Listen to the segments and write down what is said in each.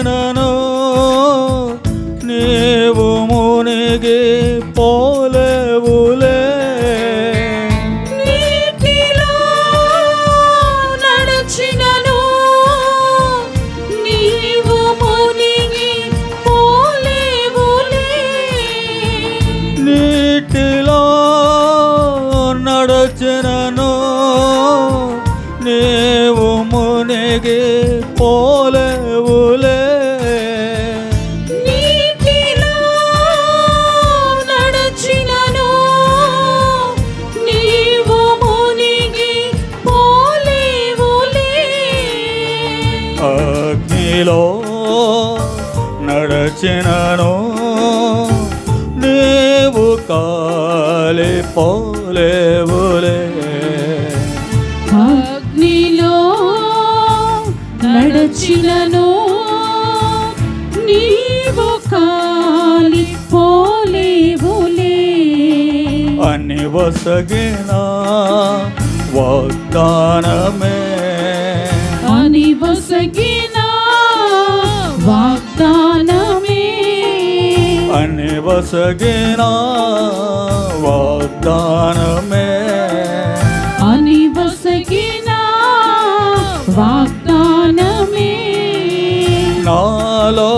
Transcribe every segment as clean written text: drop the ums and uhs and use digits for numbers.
నను నీవు మునిగి పోలేవులే. నీటిలో నడచినను నీవు మునిగి పోలేవులే. నీటిలో నడచినను నీవు మునిగి పోలేవులే. నీటిలో నడచినను నీవు మునిగి పోలేవులే. అగ్నిలో నడచినను నీవు కాలిపోలేవులే. అగ్నిలో నడచినను నీవు కాలిపోలేవులే. అని వసగిన వాగ్దానమే అని వసగిన వాగ్దానమే. అని వసగిన వాగ్దానమే అని వసగిన వాగ్దానమే. నాలో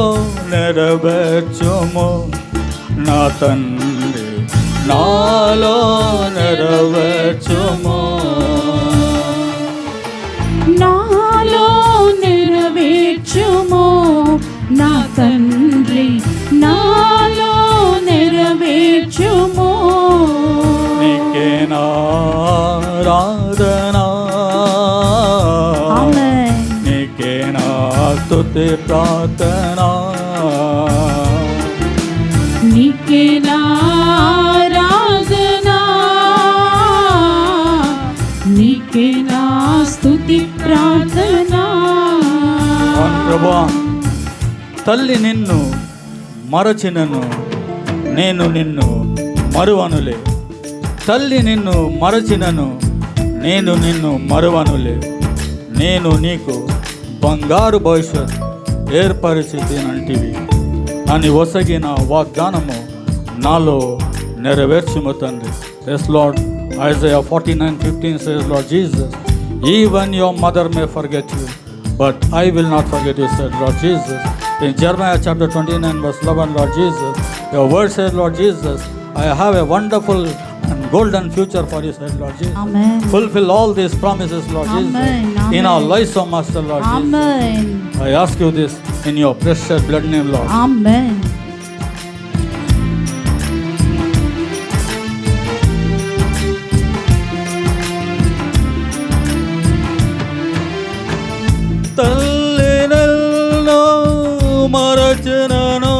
నెరవేర్చుము నా తండ్రి, నాలో నెరవేర్చుము. నాలో నెరవేర్చుము నా తండ్రి, నాలో నెరవేర్చుము. నీకే నా ఆరాధన, ఆమేన్. నీకే నా స్తుతి ప్రార్థన. నీకే నా ఆరాధన, నీకే నా స్తుతి ప్రార్థన. అవును ప్రభువా, తల్లి నిన్ను మరచినను నేను నిన్ను మరువనులే. తల్లి నిన్ను మరచినను నేను నిన్ను మరువనులే. నేను నీకు బంగారు భవిష్యత్ ఏర్పరిచితినంటివి అని ఒసగిన వాగ్దానము నాలో నెరవేర్చుము తండ్రి. Yes Lord, Isaiah 49:15 says, Lord Jesus, even your mother may forget you, but I will not forget you, said Lord Jesus. In Jeremiah chapter 29 verse 11, Lord Jesus, your word says, Lord Jesus, I have a wonderful and golden future for you, said Lord Jesus. Amen. Fulfill all these promises, Lord Amen. Jesus, Amen. in our lives, O Master, Lord Jesus. Amen. I ask you this in your precious blood name, Lord. Amen. తల్లి నన్ను మరచినను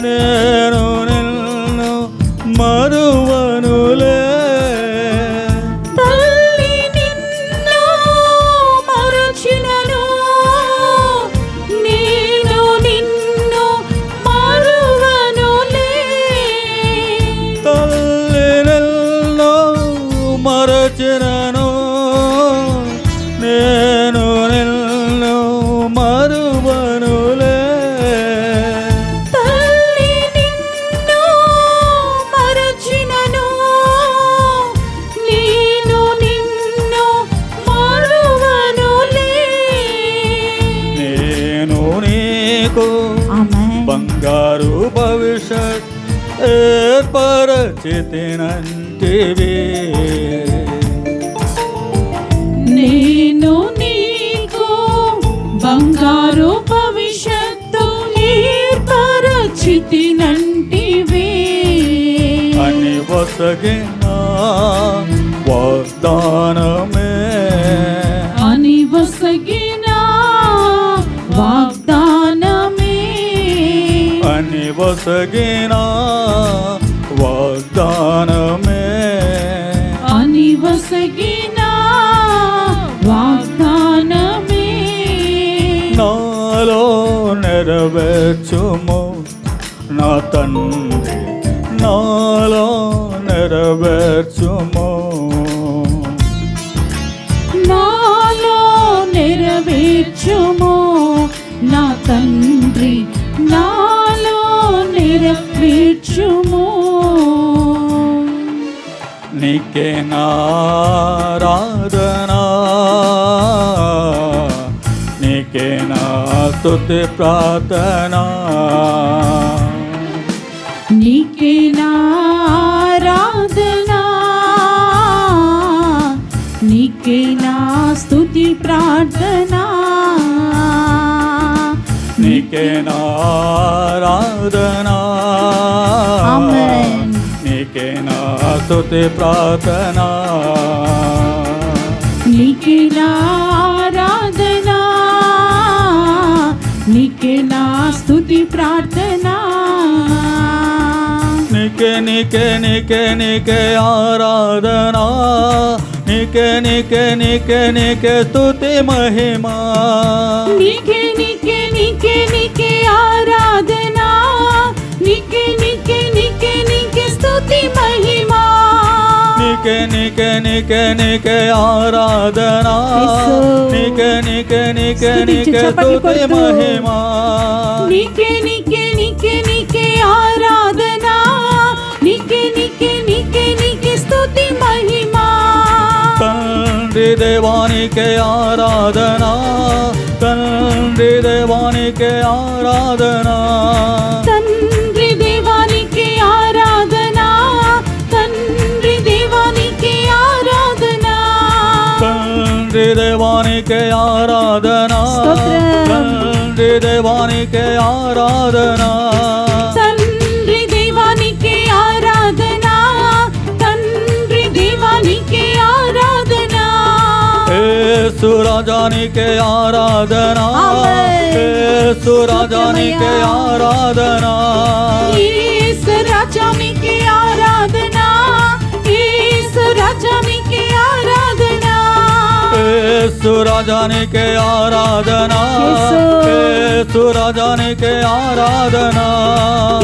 నేను నిన్ను మరువనులే. తల్లి నిన్ను మరచినను నేను నిన్ను మరువనులే. తల్లి నన్ను మరచినను నేను నిన్ను మరువనులే. తల్లి నిన్ను మరచినను నేను నిన్ను మరువనులే. నేను నీకు ఆమేన్. బంగారు భవిష్యత్ ఏర్పరచితినంటివి. నేను నీకు బంగారు భవిష్యత్తు ఏర్పరచితినంటివి అని వసగిన వాగ్దానమే. అని వసగిన వాగ్దానమే. అని వసగిన వాగ్దానమే. అని వసగిన వాగ్దానమే. నాలో నెరవేర్చుము నా తండ్రి, నాలో నెరవేర్చుము. నాలో నెరవేర్చుము తండ్రి నాలో నెరవేర్చుము. నీకే నారాధనా, నీకే నా స్తుతి ప్రార్థనా, నీకే నారాధనా, నీకే నా స్తుతి ప్రార్థనా, నీకే నారాధనా, ఆమేన్. నీకే నా స్తుతి ప్రార్థనా, నీకే నారాధనా, నీకే నా స్తుతి ప్రార్థనా, నీకే నీకే నీకే నీకే ఆరాధనా, నీకే నీకే నీకే నీకే స్తుతి మహిమా, నీకే నీకే నీకే నీకే ఆరాధనా, నీకే నీకే నీకే నీకే స్తుతి మహిమా, నీకే నీకే నీకే నీకే ఆరాధనా, యేసు. నీకే నీకే నీకే స్తుతించి నీకే చప్పట్లు స్తుతి కొడుతూ. మహిమా, నీకే నీకే నీకే నీకే ఆరాధనా, నీకే నీకే నీకే నీకే స్తుతి మహిమా, తండ్రి దేవానికే ఆరాధనా, తండ్రి దేవానికే ఆరాధనా, తండ్రి దేవానికి ఆరాధనా, తండ్రి దేవానికి ఆరాధనా, తండ్రి దేవానికే ఆరాధనా, స్తోత్రం. తండ్రి దేవానికే ఆరాధనా, తండ్రి దేవానికి ఆరాధనా, తండ్రి దేవానికి ఆరాధనా, యేసు రాజానికే ఆరాధనా, ఆమేన్. యేసు రాజానికే ఆరాధనా, యేసు రాజానికి ఆరాధనా, యేసు రాజానికి ఆరాధనా, యేసు రాజానికే ఆరాధనా, యేసు. యేసు రాజానికే ఆరాధనా,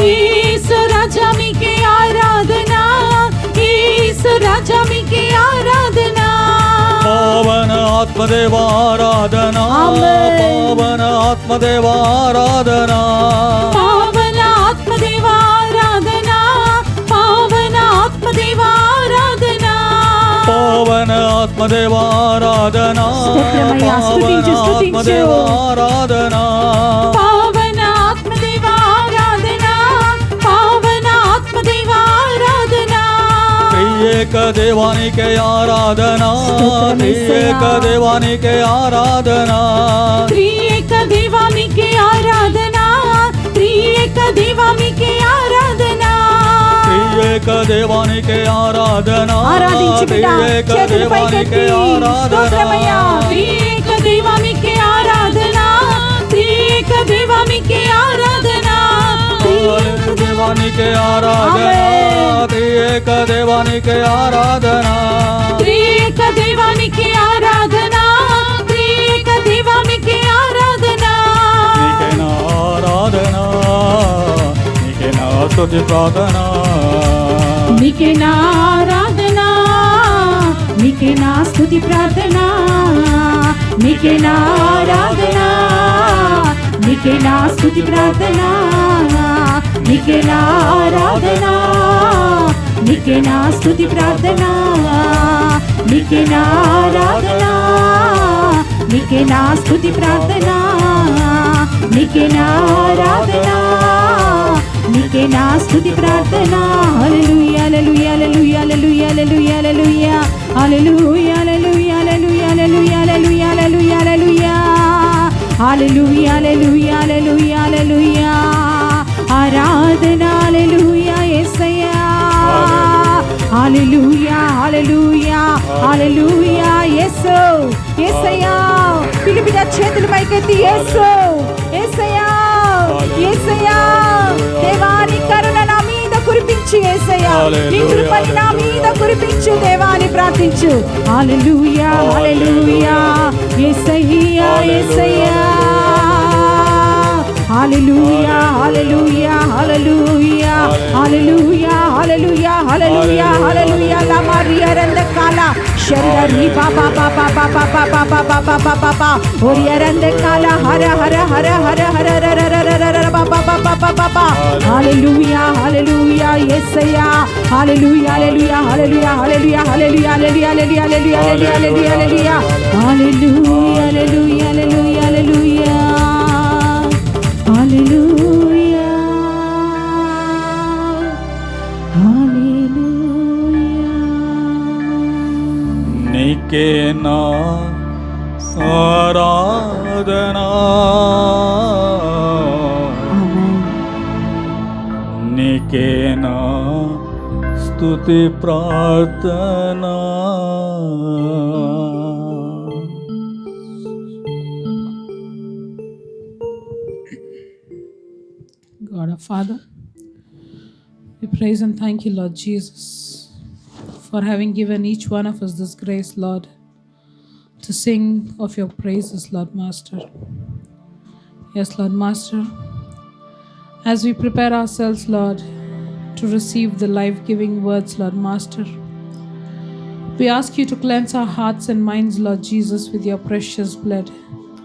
యేసు రాజానికి ఆరాధనా, యేసు రాజానికి ఆరాధనా, పావన ఆత్మదేవ ఆరాధనా, ఆమేన్. పావన ఆత్మదేవ ఆరాధనా, పావన ఆత్మదేవ ఆరాధనా, పావన ఆత్మదేవ ఆరాధనా, పావన ఆత్మదేవ ఆరాధనా, స్తోత్రమయ్యా, స్తుతించు, పావన స్తుతించు. ఆత్మదేవ ఆరాధనా, పావన ఆత్మదేవ ఆరాధనా, పావన ఆత్మదేవ ఆరాధనా, త్రియేక దేవానికే ఆరాధనా, స్తోత్రమేసయ్యా. త్రియేక దేవానికే ఆరాధనా, త్రియేక దేవానికి ఆరాధనా, త్రియేక దేవానికి ఆరాధనా, త్రియేక దేవానికే ఆరాధనా, ఆరాధించు బిడ్డ, త్రియేక చేతులు దేవానికే పైకెత్తి ఆరాధనా, స్తోత్రమయ్యా. త్రియేక దేవానికి ఆరాధనా, త్రియేక దేవానికి ఆరాధనా, త్రియేక దేవానికే ఆరాధనా, ఆమేన్. త్రియేక దేవానికే ఆరాధనా, త్రియేక దేవానికి ఆరాధనా, త్రియేక దేవానికి ఆరాధనా, నీకే నా ఆరాధనా, నీకే నా స్తుతి ప్రార్థనా, నీకే నా ఆరాధనా, నీకే నా స్తుతి ప్రార్థనా, నీకే నా ఆరాధనా, నీకే నా స్తుతి ప్రార్థనా, నీకే నా ఆరాధనా, నీకే నా స్తుతి ప్రార్థనా, నీకే నా ఆరాధనా, నీకే నా స్తుతి ప్రార్థనా, నీకే నా ఆరాధనా, నీకే నా స్తుతి ప్రార్థనా. హల్లెలూయా హల్లెలూయా హల్లెలూయా హల్లెలూయా హల్లెలూయా హల్లెలూయా హల్లెలూయా హల్లెలూయా హల్లెలూయా హల్లెలూయా హల్లెలూయా హల్లెలూయా హల్లెలూయా హల్లెలూయా హల్లెలూయా ఆరాధనా హల్లెలూయా యేసయ్యా హల్లెలూయా హల్లెలూయా హల్లెలూయా యేసు యేసయ్యా పిలిపిన చేతులు పైకెత్తి యేసు యేసయ్యా యేసయ్యా దేవాని కరుణ నా మీద కురిపించు యేసయ్యా నీ కృపని నా మీద కురిపించు దేవాని ప్రార్థించు హల్లెలూయా హల్లెలూయా యేసయ్యా యేసయ్యా hallelujah, hallelujah, hallelujah, hallelujah, hallelujah, hallelujah, hallelujah. La Maria rende kala, shendari ba ba ba ba ba ba ba ba ba ba ba ba ba ba. Oriya rende kala, hara hara hara hara hara hara hara hara ba ba ba ba ba ba ba. Hallelujah, hallelujah, Yesaya, hallelujah, hallelujah, hallelujah, hallelujah, hallelujah, hallelujah, hallelujah, hallelujah, hallelujah, hallelujah, hallelujah, hallelujah, hallelujah, hallelujah. Hallelujah. Hallelujah. నీకే నా ఆరాధనా, Amen. నీకే నా స్తుతి ప్రార్థనా. God our Father, we praise and thank you, Lord Jesus, for having given each one of us this grace, Lord, to sing of your praises, Lord Master. Yes, Lord Master, as we prepare ourselves, Lord, to receive the life-giving words, Lord Master, we ask you to cleanse our hearts and minds, Lord Jesus, with your precious blood,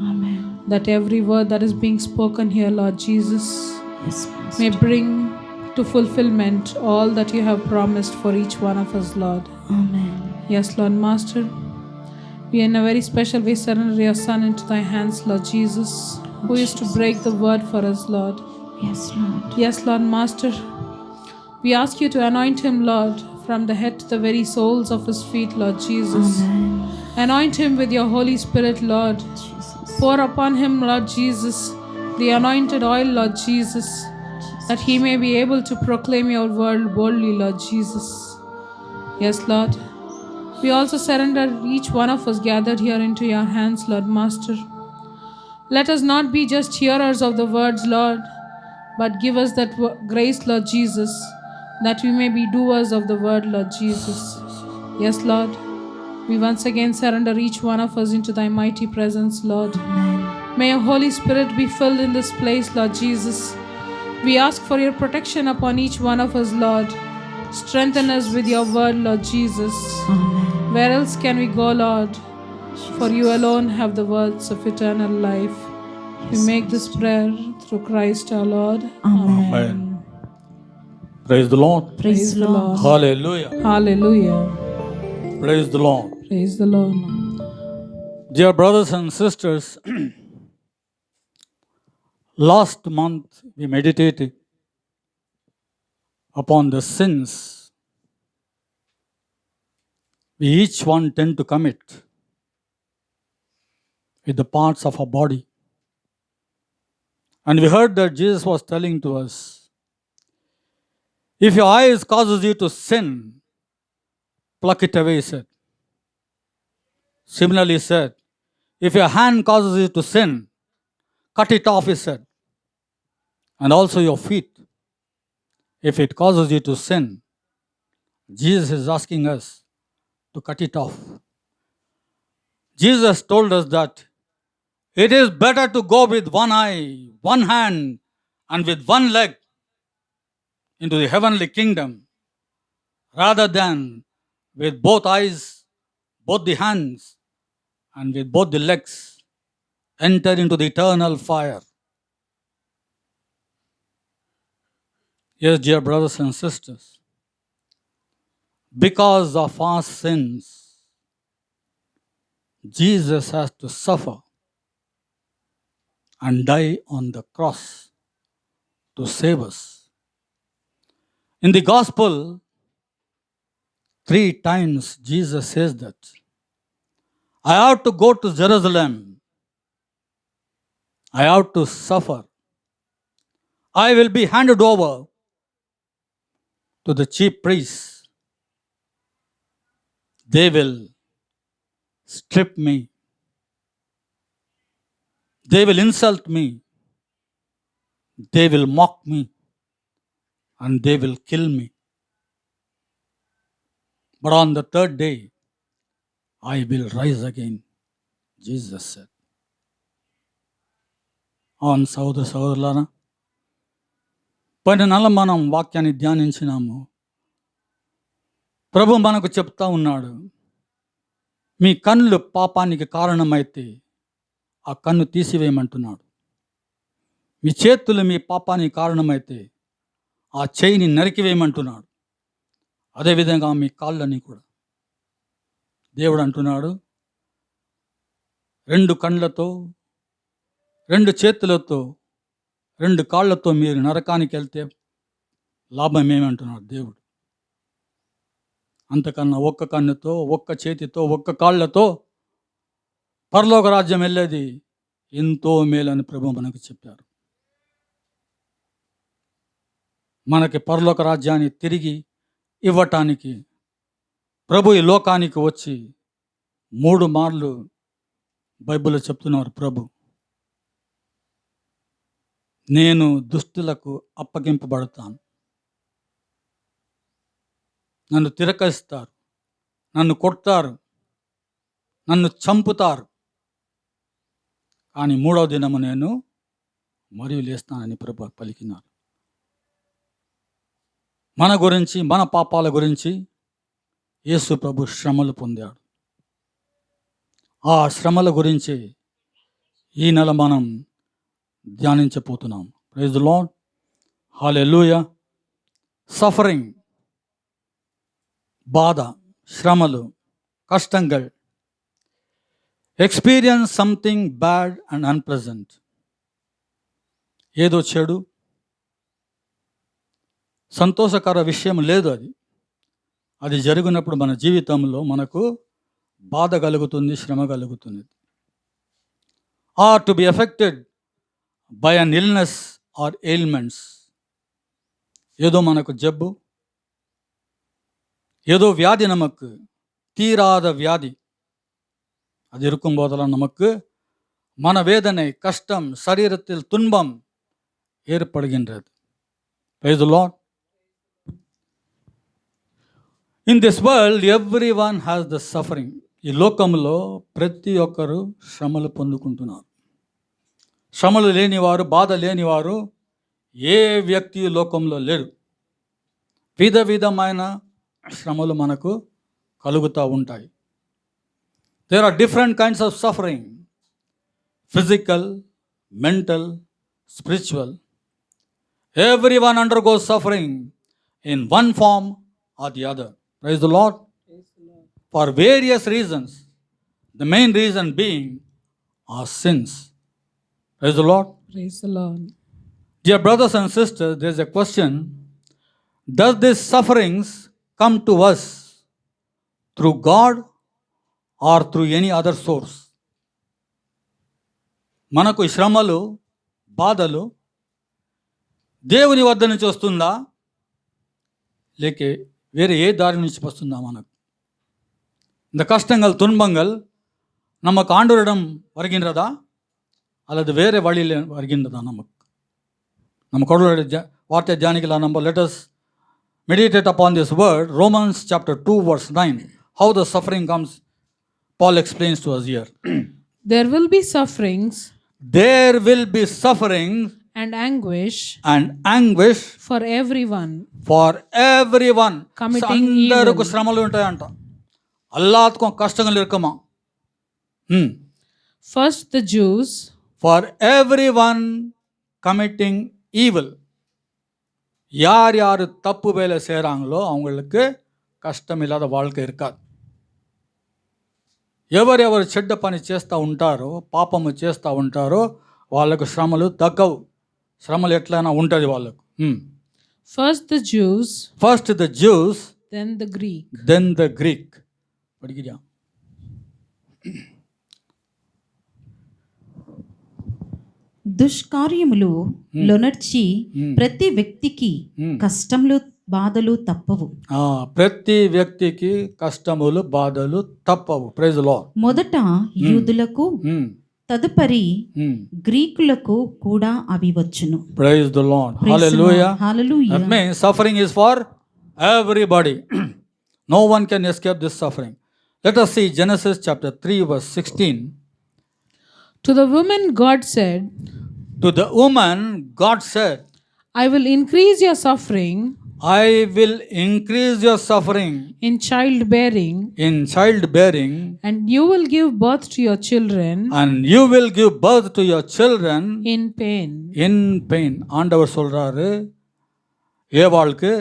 Amen. that every word that is being spoken here, Lord Jesus, Yes, may Master. bring to fulfillment all that you have promised for each one of us, Lord. Amen. Yes, Lord Master, we in a very special way surrender your Son into thy hands, Lord Jesus, who is to break the word for us, Lord. Yes, Lord. Yes, Lord Master, we ask you to anoint him, Lord, from the head to the very soles of his feet, Lord Jesus. Amen. Anoint him with your Holy Spirit, Lord. Jesus. Pour upon him, Lord Jesus, the anointed oil, Lord Jesus, that he may be able to proclaim your word boldly, Lord Jesus. Yes, Lord. We also surrender each one of us gathered here into your hands, Lord Master. Let us not be just hearers of the words, Lord, but give us that grace, Lord Jesus, that we may be doers of the word, Lord Jesus. Yes, Lord. We once again surrender each one of us into thy mighty presence, Lord. May your Holy Spirit be filled in this place, Lord Jesus. We ask for your protection upon each one of us, Lord. Strengthen us with your word, Lord Jesus. Amen. Where else can we go, Lord? For you alone have the words of eternal life. We make this prayer through Christ our Lord. Amen. Amen. Praise the Lord. Praise the Lord. Hallelujah. Hallelujah. Praise the Lord. Praise the Lord. Dear brothers and sisters, last month we meditated upon the sins we each one tend to commit with the parts of our body. And we heard that Jesus was telling to us, if your eyes causes you to sin, pluck it away, he said. Similarly, he said, if your hand causes you to sin, cut it off, he said. And also your feet, if it causes you to sin, Jesus is asking us to cut it off. Jesus told us that it is better to go with one eye, one hand, and with one leg into the heavenly kingdom, rather than with both eyes, both the hands, and with both the legs enter into the eternal fire. Yes, dear brothers and sisters, because of our sins, Jesus has to suffer and die on the cross to save us. In the gospel, 3 times Jesus says that I have to go to Jerusalem. I have to suffer. I will be handed over to the chief priests. They will strip me. They will insult me. They will mock me. And they will kill me. But on the 3rd day, I will rise again, Jesus said. అవును సహోదరులారా, పైన నెల మనం వాక్యాన్ని ధ్యానించినాము. ప్రభు మనకు చెప్తా ఉన్నాడు, మీ కన్నులు పాపానికి కారణమైతే ఆ కన్ను తీసివేయమంటున్నాడు. మీ చేతులు మీ పాపానికి కారణమైతే ఆ చేయిని నరికివేయమంటున్నాడు. అదేవిధంగా మీ కాళ్ళని కూడా దేవుడు అంటున్నాడు, 2 కళ్ళతో, 2 చేతులతో, 2 కాళ్ళతో మీరు నరకానికి వెళ్తే లాభం ఏమంటున్నాడు దేవుడు. అంతకన్నా ఒక్క కన్నుతో, ఒక్క చేతితో, ఒక్క కాళ్ళతో పరలోక రాజ్యం వెళ్ళేది ఎంతో మేలని ప్రభు మనకు చెప్పారు. మనకి పరలోక రాజ్యాన్ని తిరిగి ఇవ్వటానికి ప్రభు ఈ లోకానికి వచ్చి 3 మార్లు బైబిల్లో చెప్తున్నారు ప్రభు, నేను దుష్టులకు అప్పగింపబడతాను, నన్ను తిరస్కరిస్తారు, నన్ను కొడతారు, నన్ను చంపుతారు, కానీ 3వ దినము నేను మరియు లేస్తానని ప్రభు పలికినారు. మన గురించి, మన పాపాల గురించి యేసు ప్రభు శ్రమలు పొందాడు. ఆ శ్రమల గురించి ఈ నెల మనం ధ్యానించబోతున్నాం. Praise the Lord, hallelujah. Suffering, బాధ, శ్రమలు, కష్టంగా, experience something bad and unpleasant. ఏదో చెడు, సంతోషకర విషయం లేదు. అది జరిగినప్పుడు మన జీవితంలో మనకు బాధ కలుగుతుంది, శ్రమ కలుగుతుంది. Or to be affected by an illness or ailments. ఏదో మనకు జబ్బు, ஏதோ வியாதி, நமக்கு தீராத வியாதி, அது இருக்கும் போதெல்லாம் நமக்கு மனவேதனை, கஷ்டம், சரீரத்தில் துன்பம் ஏற்படுகின்றது. Praise the Lord. In this world everyone has the suffering. ఈ లోకంలో ప్రతి ఒక్కరు శ్రమలు పొందుకుంటున్నారు. శ్రమలు లేనివారు, బాధ లేనివారు ఏ వ్యక్తి లోకంలో లేరు. విధమైన శ్రమలు మనకు కలుగుతూ ఉంటాయి. There are different kinds of suffering, physical, mental, spiritual. Everyone undergoes suffering in one form or the other. Praise the Lord. For various reasons, the main reason being our sins. Praise the Lord. Praise the Lord. Dear brothers and sisters, there is a question. Does these sufferings come to us through God or through any other source? మనకు ఈ శ్రమలు, బాధలు దేవుని వద్ద నుంచి వస్తుందా, లేక వేరే ఏ దారి నుంచి వస్తుందా? మనకు இந்த கஷ்டங்கள், துன்பங்கள் நமக்கு ஆண்டவரிடம் வருகின்றதா அல்லது வேறு வழியில் வருகின்றதா? நம்ம கடவுளுடைய வார்த்தை தியானிக்கலாம். நம்ம let us meditate upon this word. Romans chapter 2 verse 9. How the suffering comes, Paul explains to us here. There will be sufferings There will be suffering and anguish for everyone. Committing అందరికి evil. శ్రమలు ఉంటాయంట. అల్లాత్కం కష్టంగా ఇరుకమా. First the Jews, For everyone committing evil. யார் யார் தப்பு வேலை செய்கிறாங்களோ அவங்களுக்கு కష్టం ఇలాద வாழ்க்கை இருக்காது. ఎవరెవరు చెడ్డ పని చేస్తూ ఉంటారో, పాపము చేస్తూ ఉంటారో వాళ్ళకు శ్రమలు తగ్గవు. శ్రమలు ఎట్లయినా ఉంటుంది వాళ్ళకు. first the Jews, first the Jews, then the Greek. Then the Greek. పడికిరా. దుష్కార్యములు లొనర్చి ప్రతి వ్యక్తికి కష్టములు, బాధలు తప్పవు. ప్రతి వ్యక్తికి కష్టములు, బాధలు తప్పవు. Praise the Lord. మొదట యూదులకు, తదుపరి గ్రీకులకు కూడా అవి వచ్చును. Praise the Lord. Hallelujah. Hallelujah. That means suffering is for everybody. No one can escape this suffering. Let us see Genesis chapter 3 verse 16. To the woman God said, To the woman, God said, I will increase your suffering I will increase your suffering in childbearing, in childbearing, and you will give birth to your children and you will give birth to your children in pain. in pain. ஆண்டவர் சொல்றாரு ஏவாளுக்கு,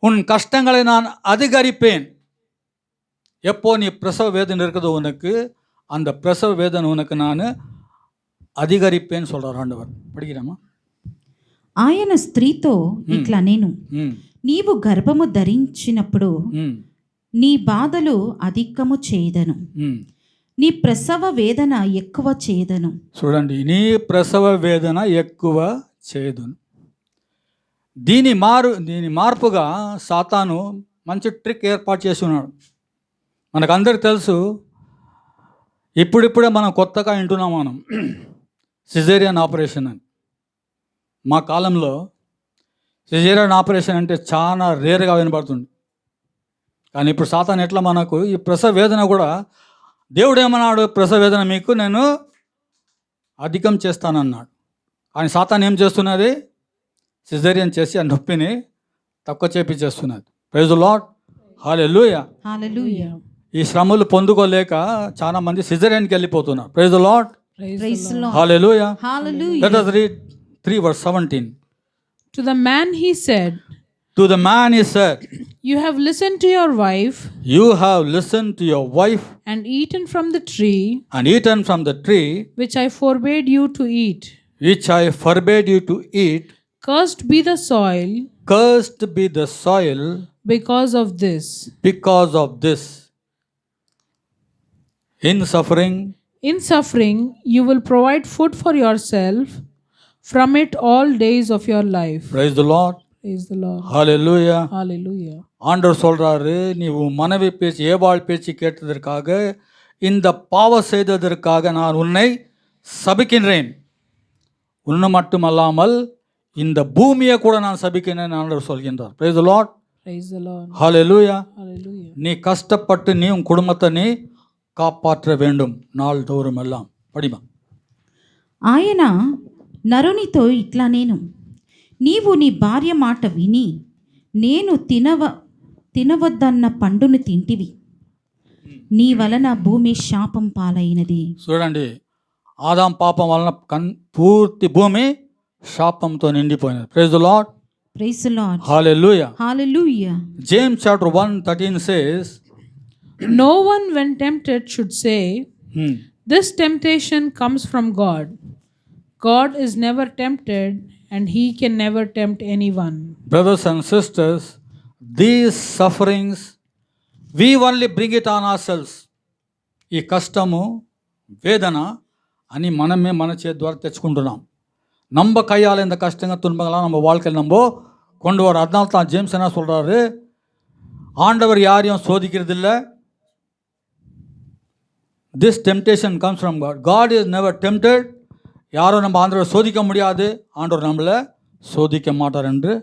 உன் கஷ்டங்களை நான் அதிகரிப்பேன். எப்போ நீ பிரசவ வேதனை இருக்குது உனக்கு, அந்த பிரசவ வேதனை உனக்கு நான் அதிகரிப்பேன்னு சொல்றார் ఆండவர். படிக்கிறேమ్మా. ఆయన స్త్రీతో ఇట్లా నేను నీవు గర్భము ధరించినప్పుడు నీ బాధలు అధికము చేయదను, నీ ప్రసవ వేదన ఎక్కువ చేయదను. చూడండి, నీ ప్రసవ వేదన ఎక్కువ చేయదును. దీని మార్పుగా సాతాను మంచి ట్రిక్ ఏర్పాటు చేసి ఉన్నాడు. మనకందరికి తెలుసు, ఇప్పుడిప్పుడే మనం కొత్తగా వింటున్నాం మనం సిజేరియన్ ఆపరేషన్ అని. మా కాలంలో సిజేరియన్ ఆపరేషన్ అంటే చాలా రేర్గా వినబడుతుంది. కానీ ఇప్పుడు సాతాను ఎట్లా మనకు ఈ ప్రసవ వేదన కూడా, దేవుడు ఏమన్నాడు, ప్రసవ వేదన మీకు నేను అధికం చేస్తానన్నాడు. కానీ సాతాను ఏం చేస్తున్నది, సిజేరియన్ చేసి ఆ నొప్పిని తక్కువ చేపిచ్చేస్తున్నది. Praise the Lord, hallelujah. Hallelujah. ఈ శ్రమలు పొందుకోలేక చాలా మంది సిజేరియన్కి వెళ్ళిపోతున్నారు. Praise the Lord, praise the Lord. Hallelujah. Hallelujah. Let us read 3 verse 17. To the man he said, To the man he said, you have listened to your wife you have listened to your wife and eaten from the tree and eaten from the tree which I forbade you to eat. which I forbade you to eat. Cursed be the soil Cursed be the soil because of this. because of this. In suffering, You will provide food for yourself from it all days of your life. praise the Lord, Praise the Lord. hallelujah. Hallelujah. ஆண்டவர் சொல்றாரு, நீவு மனைவி பேச்சு ஏவாள் பேச்சு கேட்டதற்காக, இந்த பாவ செய்ததற்காக நான் உன்னை சபிக்கின்றேன். உன்னை மட்டுமல்லாமல் இந்த பூமியை கூட நான் சபிக்கிறேன் ஆண்டவர் சொல்கின்றார். praise the Lord, Praise the Lord. hallelujah. Hallelujah. நீ கஷ்டப்பட்டு நீ உன் குடும்பத்தை நீ காப்பாற்ற வேண்டும் நாள்தோறும் எல்லாம். படிமா. ఆయన నరునితో ఇట్లా నేను, నీవు నీ భార్య మాట విని నేను తినవద్దన్న పండును తింటివి, నీ వలన భూమి శాపం పాలైనది. చూడండి, ఆదాం పాపం వలన పూర్తి భూమి శాపంతో నిండిపోయినది. Praise the Lord, praise the Lord, hallelujah. Hallelujah. James chapter 1:13 says, No one when tempted should say, this temptation comes from God. God is never tempted and he can never tempt anyone. brothers and sisters, these sufferings we only bring it on ourselves. ఈ కష్టము వేదన అని మనమే మన చేతి ద్వారా తెచ్చుకుంటున్నాం. நம்ம கையால் இந்த கஷ்டங்கள் துன்பங்கள்லாம் நம்ம வாழ்க்கையில் நம்ம கொண்டு வரோம். அதனால தான் ஜேம்ஸ் என்ன சொல்கிறாரு, ஆண்டவர் யாரையும் சோதிக்கிறதில்லை. This temptation comes from God. God is never tempted. யாரும் நம்ம ஆண்டவர் சோதிக்க முடியாது, ஆண்டவர் நம்மளை சோதிக்க மாட்டார் என்று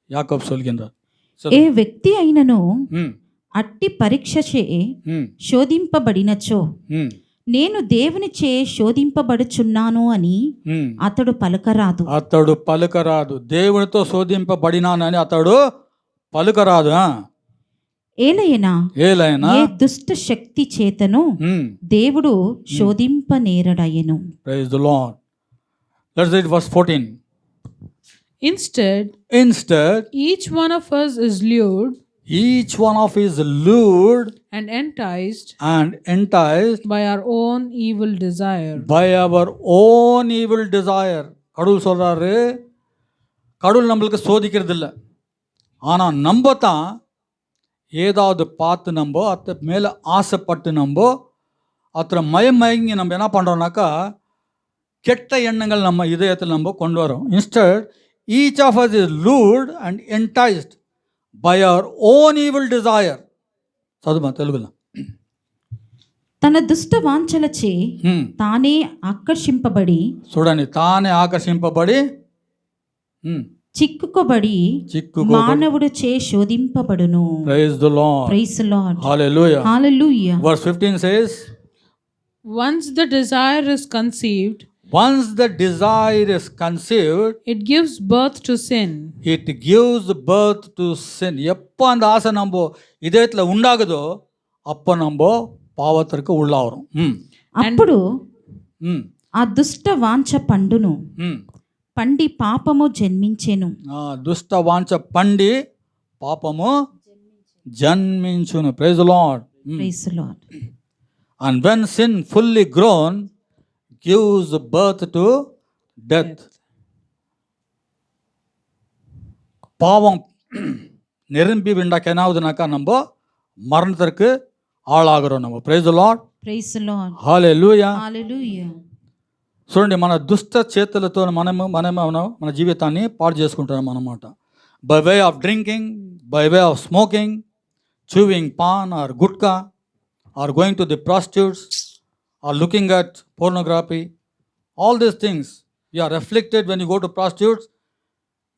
யாக்கோபு சொல்கின்றார். ఏ వ్యక్తి అయినను అట్టి పరీక్ష చే శోధింపబడినచో నేను దేవుని చే శోధింపబడుచున్నాను అని అతడు పలుకరాదు. దేవునితో శోధింపబడినానని అతడు పలుకరాదు. ఏలైనా ఏ దుష్ట శక్తి చేతను దేవుడు శోధింపనేరడయెను. Praise the Lord. Let's read verse 14. Instead, each one of us is lured and enticed by our own evil desire. கடவுள் சொல்றாரு, கடவுள் நம்மளுக்கு சோதிக்கிறது இல்லை, ஆனால் நம்ம தான் ஏதாவது பார்த்து நம்ம அத்த மேலே ஆசைப்பட்டு நம்ம அத்தனை மயங்கி நம்ம என்ன பண்ணுறோம்னாக்கா கெட்ட எண்ணங்கள் நம்ம இதயத்தில் நம்ம கொண்டு வரோம். Instead each of us is lured and enticed by our own evil desire. చదువు తెలుగులో. తన దుష్ట వాంఛలచే తానే ఆకర్షింపబడి, చూడండి, తానే ఆకర్షింపబడి చిక్కుకోబడి మానవుడు చే శోధింపబడును. Praise the Lord. Praise the Lord. Hallelujah. Hallelujah. Verse 15 says, once the desire is conceived, Once the desire is conceived, it gives birth to sin. it gives birth to sin. எப்போ அந்த ஆசை நம்ம இதயத்தில் உண்டாகுதோ அப்போ நம்ம பாவத்திற்கு உள்ளாகிறோம். అప్పుడు ம் ఆ దుష్ట వాంఛ పండును ம் పండి పాపము జన్మించెను. దుష్ట వాంఛ పండి పాపము జన్మించును. Praise the Lord. Praise the Lord. And when sin fully grown gives birth to death. பாவம் நிரம்பி விண்டாக்க என்ன ஆகுதுனாக்கா நம்ம மரணத்திற்கு ஆளாகிறோம் நம்ம. Praise the Lord. Praise the Lord. Hallelujah. Hallelujah. చూడండి, మన దుష్ట చేతులతో మన జీవితాన్ని పాడు చేసుకుంటున్నాం అన్నమాట. By way of drinking, by way of smoking, chewing paan or gutka, or going to the prostitutes, or looking at pornography. All these things you are afflicted when you go to prostitutes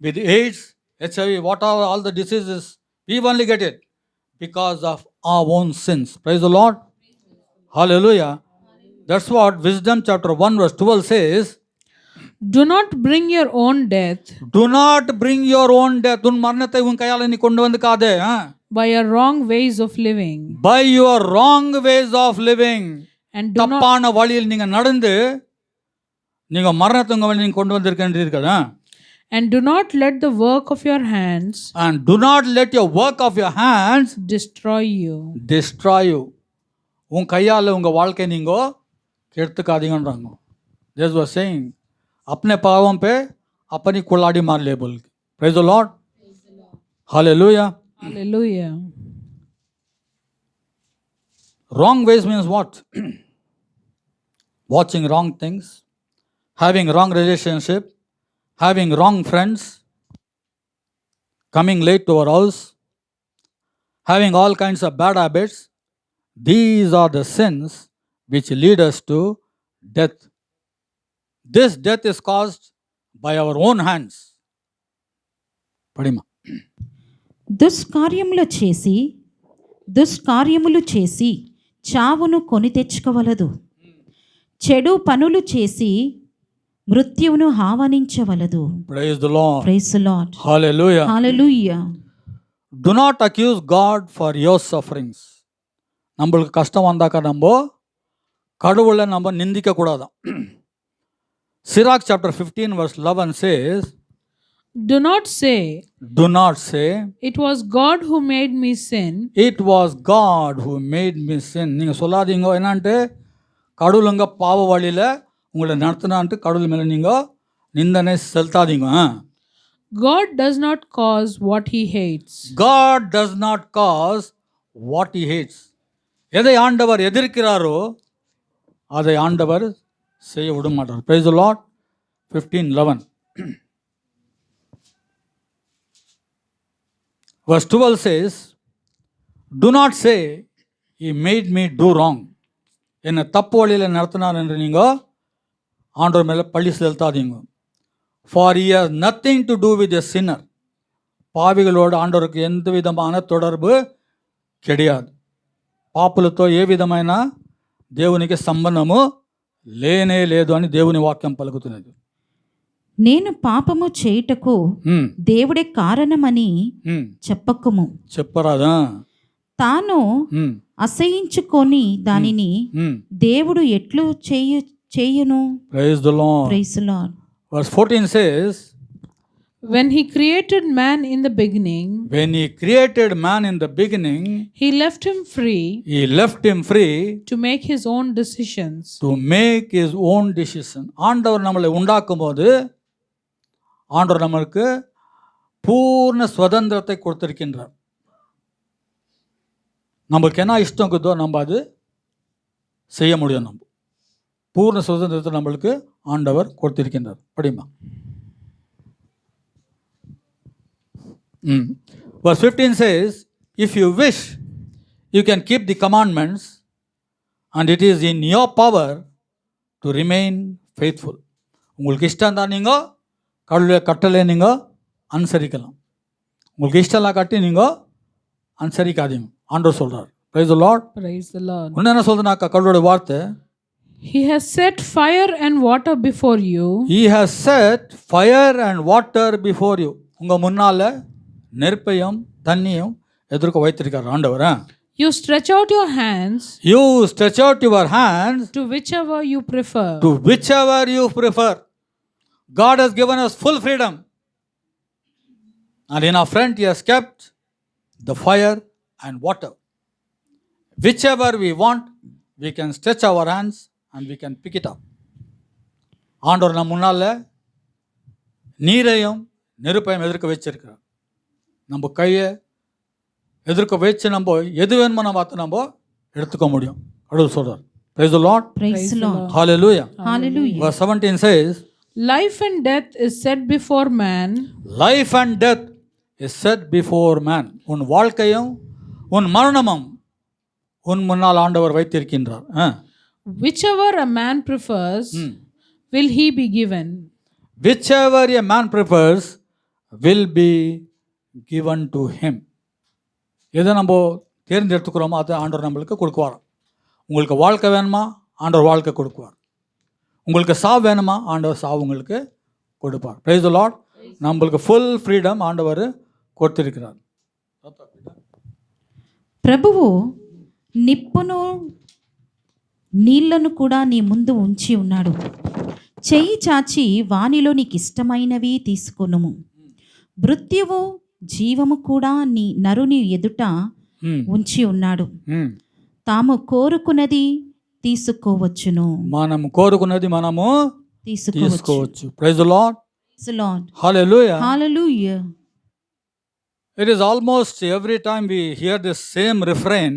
with AIDS, HIV, what are all the diseases. We only get it because of our own sins. Praise the Lord. Hallelujah. That's what Wisdom chapter 1 verse 12 says. Do not bring your own death Do not bring your own death. உன் மரணத்தை உன் கையால நீ கொண்டு வந்து காதே. by your wrong ways of living. By your wrong ways of living. And do not, தப்பான வழியில் நீங்க நடந்து நீங்க மரணத்தை உங்க வழியில் நீங்க கொண்டு வந்திருக்கின்றீர்கள். and do not let the work of your hands And do not let your work of your hands destroy you. destroy you. உன் கையால் உங்கள் வாழ்க்கை நீங்கள் கெடுத்துக்காதீங்கன்றாங்க. This was saying अपने पावों पे अपनी कुल्हाड़ी मार ले बोल के. Praise the Lord. Hallelujah. Hallelujah. Wrong ways means what? Watching wrong things, having wrong relationship, having wrong friends, coming late to our house, having all kinds of bad habits. These are the sins which lead us to death. This death is caused by our own hands. Padima. దుష్కార్యములు చేసి చావును కొని తెచ్చుకోవలదు. చెడు పనులు చేసి మృత్యువును ఆహ్వానించవలదు. Praise the Lord. Praise the Lord. Hallelujah. Hallelujah. Do not accuse God for your sufferings. நம்மளுக்கு கஷ்டம் வந்தாக்கா நம்ம கடவுளை நம்ம நிந்திக்க கூடாதான். Sirach chapter 15 verse 11 says, Do not say, it was God who made me sin. It was God who made me sin. நீங்கள் சொல்லாதீங்க என்னன்ட்டு கடவுளுங்க பாவ வழியில் உங்களை நடத்தினான்ட்டு கடவுள் மேலே நீங்கள் நிந்தனை செலுத்தாதீங்க. God does not cause what he hates. God does not cause what he hates. எதை ஆண்டவர் எதிர்க்கிறாரோ அதை ஆண்டவர் செய்ய விட மாட்டார். Praise the Lord. 15:11. Verse 12 says, Do not say, He made me do wrong. என்னை தப்பு வழியில் நடத்தினார் என்று நீங்கள் ஆண்டவர் மேலே பழி செலுத்தாதீங்க. For he has nothing to do with a sinner. పావిகளோடு ఆండవருக்கு ఎంత విధమైన தொடர்பు கிடையாது. పాపులతో ఏ విధమైన దేవునికి సంబంధము లేనే లేదు అని దేవుని వాక్యం పలుకుతున్నది. నేను పాపము చేయుటకు దేవుడే కారణమని చెప్పకుము. చెప్పరాదా? తాను అసహించుకొని దానిని దేవుడు ఎట్లు చేయును. Praise the Lord. Praise the Lord. Verse 14 says, When he created man in the beginning, he left him free to make his own decisions. ஆண்டவர் நம்மளை உண்டாக்கும் போது ஆண்டவர் நமக்கு பூர்ண சுதந்திரத்தை கொடுத்திருக்கின்றார். நம்மளுக்கு என்ன இஷ்டம் இருக்குதோ நம்ம அது செய்ய முடியும். நம்ம பூர்ண சுதந்திரத்தை நம்மளுக்கு ஆண்டவர் கொடுத்திருக்கின்றார். படிமா. Verse 15 says, if you wish, you can keep the commandments, and it is in your power to remain faithful. உங்களுக்கு இஷ்டம் தான் நீங்கள் கடவுளுடைய கட்டளை நீங்கள் அனுசரிக்கலாம். உங்களுக்கு இஷ்டம் கட்டி நீங்கள் அனுசரிக்காதீங்க. ஆண்டவர் சொல்கிறார். Praise the Lord. Praise the Lord. இன்னும் என்ன சொல்றதுனாக்கா கடவுளுடைய வார்த்தை, He has set fire and water before you. He has set fire and water before you. உங்க முன்னால நெருப்பையும் தண்ணியும் எதிர்க்க வைத்திருக்கார் ஆண்டவர். You stretch out your hands You stretch out your hands to whichever you prefer. to whichever you prefer. God has given us full freedom. And in our front He has kept the fire and water. Whichever we want, we can stretch our hands and we can pick it up. ஆண்டவர் நம்ம முன்னால நீரையும் நெருப்பையும் எதிர்க்க வச்சிருக்கிறார். நம்ம கையை எதிர்க்க வச்சு நம்ம எது வேணுமோ நம்ம எடுத்துக்க முடியும். கடவுள் சொல்றார். Praise the Lord. Praise the Lord. Hallelujah. Hallelujah. Verse 17 says, Life and death is set before man. Life and death is set before man. உன் வாழ்க்கையும் உன் மரணமும் உன் முன்னால் ஆண்டவர் வைத்திருக்கின்றார். Whichever a man prefers, will he be given. Whichever a man prefers will be given to him. எதை நம்ம தேர்ந்தெடுத்துக்கிறோமோ அதை ஆண்டவர் நம்மளுக்கு கொடுக்குவார். உங்களுக்கு வாழ்க்கை வேணுமா, ஆண்டவர் வாழ்க்கை கொடுக்குவார். உங்களுக்கு சாவு வேணுமா, ஆண்டவர் சாவு உங்களுக்கு கொடுப்பார். Praise the Lord. நம்மளுக்கு ஃபுல் ஃப்ரீடம் ஆண்டவர் கொடுத்திருக்கிறார். ప్రభువు నిప్పును నీళ్లను కూడా నీ ముందు ఉంచి ఉన్నాడు. చెయ్యి చాచి వానిలో నీకు ఇష్టమైనవి తీసుకొనుము. మృత్యువు జీవము కూడా నీ నరుని ఎదుట ఉంచి ఉన్నాడు. తాము కోరుకున్నది తీసుకోవచ్చును. మనం కోరుకున్నది మనము తీసుకోవచ్చు. Praise the Lord. Praise the Lord. Hallelujah. Hallelujah. It is almost every time we hear this same refrain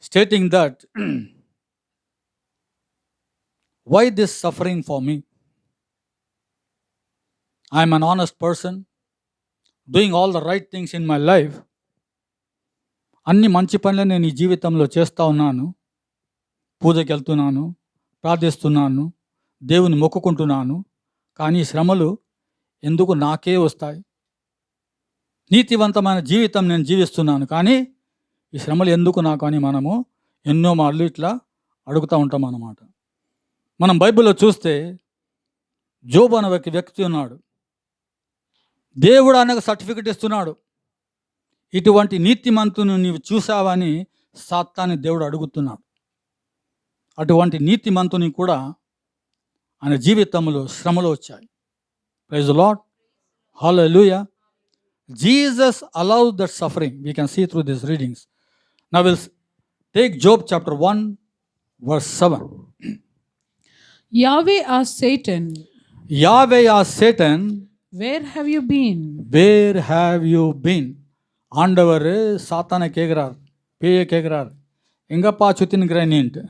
stating that why this suffering for me? I am an honest person doing all the right things in my life. అన్ని మంచి పనులు నేను ఈ జీవితంలో చేస్తూ ఉన్నాను. పూజకి వెళ్తున్నాను, ప్రార్థిస్తున్నాను, దేవుని మొక్కుకుంటున్నాను. కానీ శ్రమలు ఎందుకు నాకే వస్తాయి? నీతివంతమైన జీవితం నేను జీవిస్తున్నాను, కానీ ఈ శ్రమలు ఎందుకు నాకు అని మనము ఎన్నో మార్లు ఇట్లా అడుగుతూ ఉంటాం అన్నమాట. మనం బైబిల్లో చూస్తే జోబు అనే వ్యక్తి ఉన్నాడు. దేవుడు ఆయనకు సర్టిఫికెట్ ఇస్తున్నాడు. ఇటువంటి నీతిమంతును నీవు చూసావని సాతాన్ని దేవుడు అడుగుతున్నాడు. అటువంటి నీతిమంతుని కూడా ఆయన జీవితంలో శ్రమలు వచ్చాయి. Praise the Lord. Hallelujah. Jesus allows that suffering. We can see through these readings. Now we'll take Job chapter 1 verse 7. Yahweh asked Satan, Yahweh asked Satan, where have you been? where have you been? ஆண்டவர் சாத்தானை கேட்குறார், பேயை கேட்குறார், எங்கப்பா சுத்தின்னுக்கிறேன் நீன்ட்டு.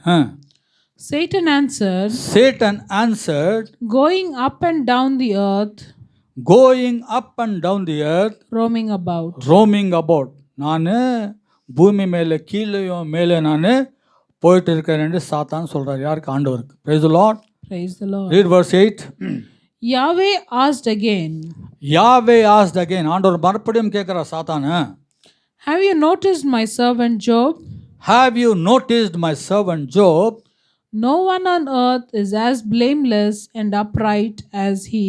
Satan answered, Satan answered, going up and down the earth, going up and down the earth, roaming about. roaming about. நான் பூமி மேலே கீழேயும் மேலே நான் போயிட்டு இருக்கிறேன்னு சாத்தான் சொல்கிறார். யாருக்கு? ஆண்டவருக்கு. Praise the Lord. Praise the Lord. Read verse 8. Yahweh asked again, Yahweh asked again. ஆண்டவர் மறுபடியும் கேட்குறார் சாத்தான, have you noticed my servant Job? have you noticed my servant Job? No one on earth is as blameless and upright as he.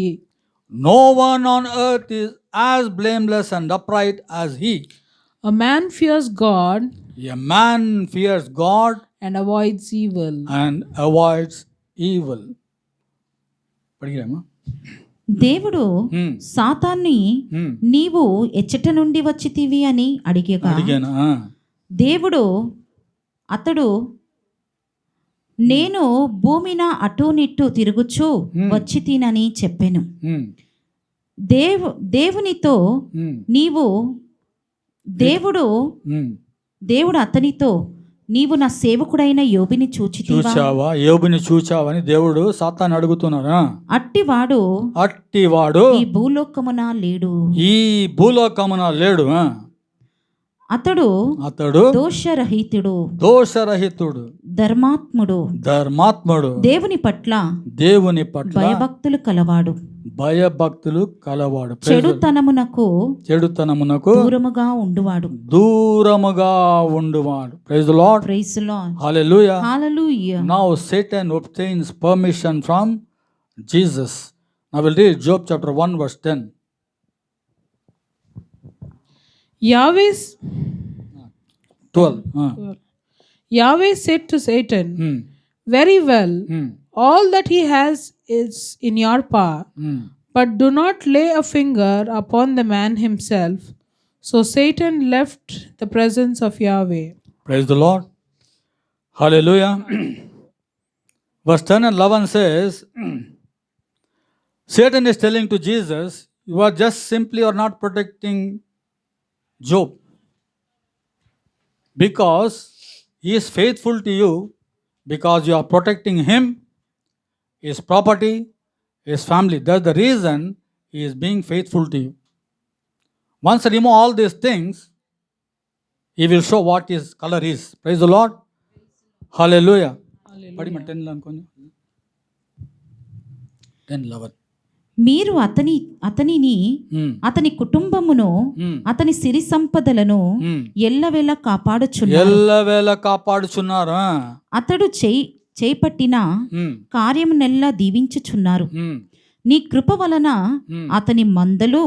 No one on earth is as blameless and upright as he. A man fears God A man fears God and avoids evil. and avoids evil. படிக்கிறேம்மா. దేవుడు సాతాన్ని నీవు ఎచ్చట నుండి వచ్చితివి అని అడిగేగా, అడిగానా? దేవుడు అతడు నేను భూమిన అటు నిట్టు తిరుగుచు వచ్చి తినని చెప్పెను. దేవునితో నీవు దేవుడు అతనితో నీవు నా సేవకుడైన యోబుని చూచావా, యోబుని చూచావని దేవుడు సాతాన్ని అడుగుతున్నారా? అట్టివాడు ఈ భూలోకమున లేడు. ఈ భూలోకమున లేడు. అతడు దోషరహితుడు, దోషరహితుడు, ధర్మాత్ముడు, ధర్మాత్ముడు, దేవుని పట్ల భయభక్తులు కలవాడు, భయభక్తులు కలవాడు, చెడుతనమునకు దూరముగా ఉండువాడు. Praise the Lord. Praise the Lord. Hallelujah. Hallelujah. Now Satan obtains permission from Jesus. Now we'll read Job chapter 1 verse 10. Yahweh's 12. Yahweh said to Satan, "Very well, all that he has is in your power, but do not lay a finger upon the man himself." So Satan left the presence of Yahweh. Praise the Lord. Hallelujah. Verse 10 and 11 says, Satan is telling to Jesus, you are just simply or not protecting Job because he is faithful to you, because you are protecting him, his property, his family. That's the reason he is being faithful to you. Once you remove all these things, he will show what his color is. Praise the Lord. Hallelujah. Padi ma 10 lan konja 10 11. మీరు అతనిని అతని కుటుంబమును అతని సిరి సంపదలను ఎల్లవేళ కాపాడుచున్నారు. అతడు చేపట్టిన కార్యమునెల్లా దీవించుచున్నారు. నీ కృప వలన అతని మందలు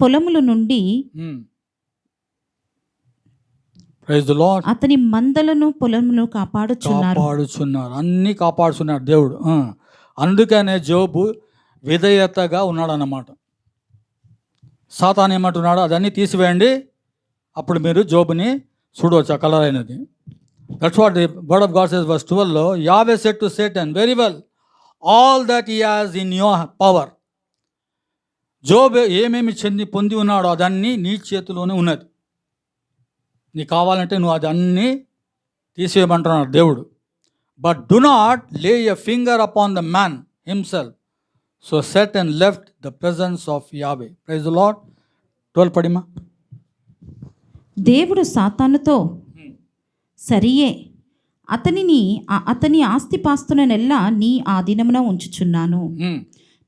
పొలముల నుండి Praise the Lord. అతని మందలను పొలములు కాపాడుచున్నారు. అన్ని కాపాడుచున్నాడు దేవుడు. అందుకనే జోబు విధేయతగా ఉన్నాడు అన్నమాట. సాతాను ఏమంటున్నాడు, అదన్నీ తీసివేయండి, అప్పుడు మీరు జోబుని చూడవచ్చు ఆ కలర్ అయినది. That's what the word of God says verse 12 లో, Yahweh said to Satan, very well, all that he has in your power. Job ఏమేమి పొంది ఉన్నాడో అదన్నీ నీ చేతిలోనే ఉన్నది. నీకు కావాలంటే నువ్వు అది అన్నీ తీసివేయమంటున్నాడు దేవుడు. బట్ డు నాట్ లే ఎ finger upon the man himself. So Satan left the presence of Yahweh. Praise the Lord. 12 పడిమా. దేవుడు సాతానుతో, సరియే, అతని ఆస్తిపాస్తులనెల్లా నీ ఆధీనమున ఉంచుచున్నాను,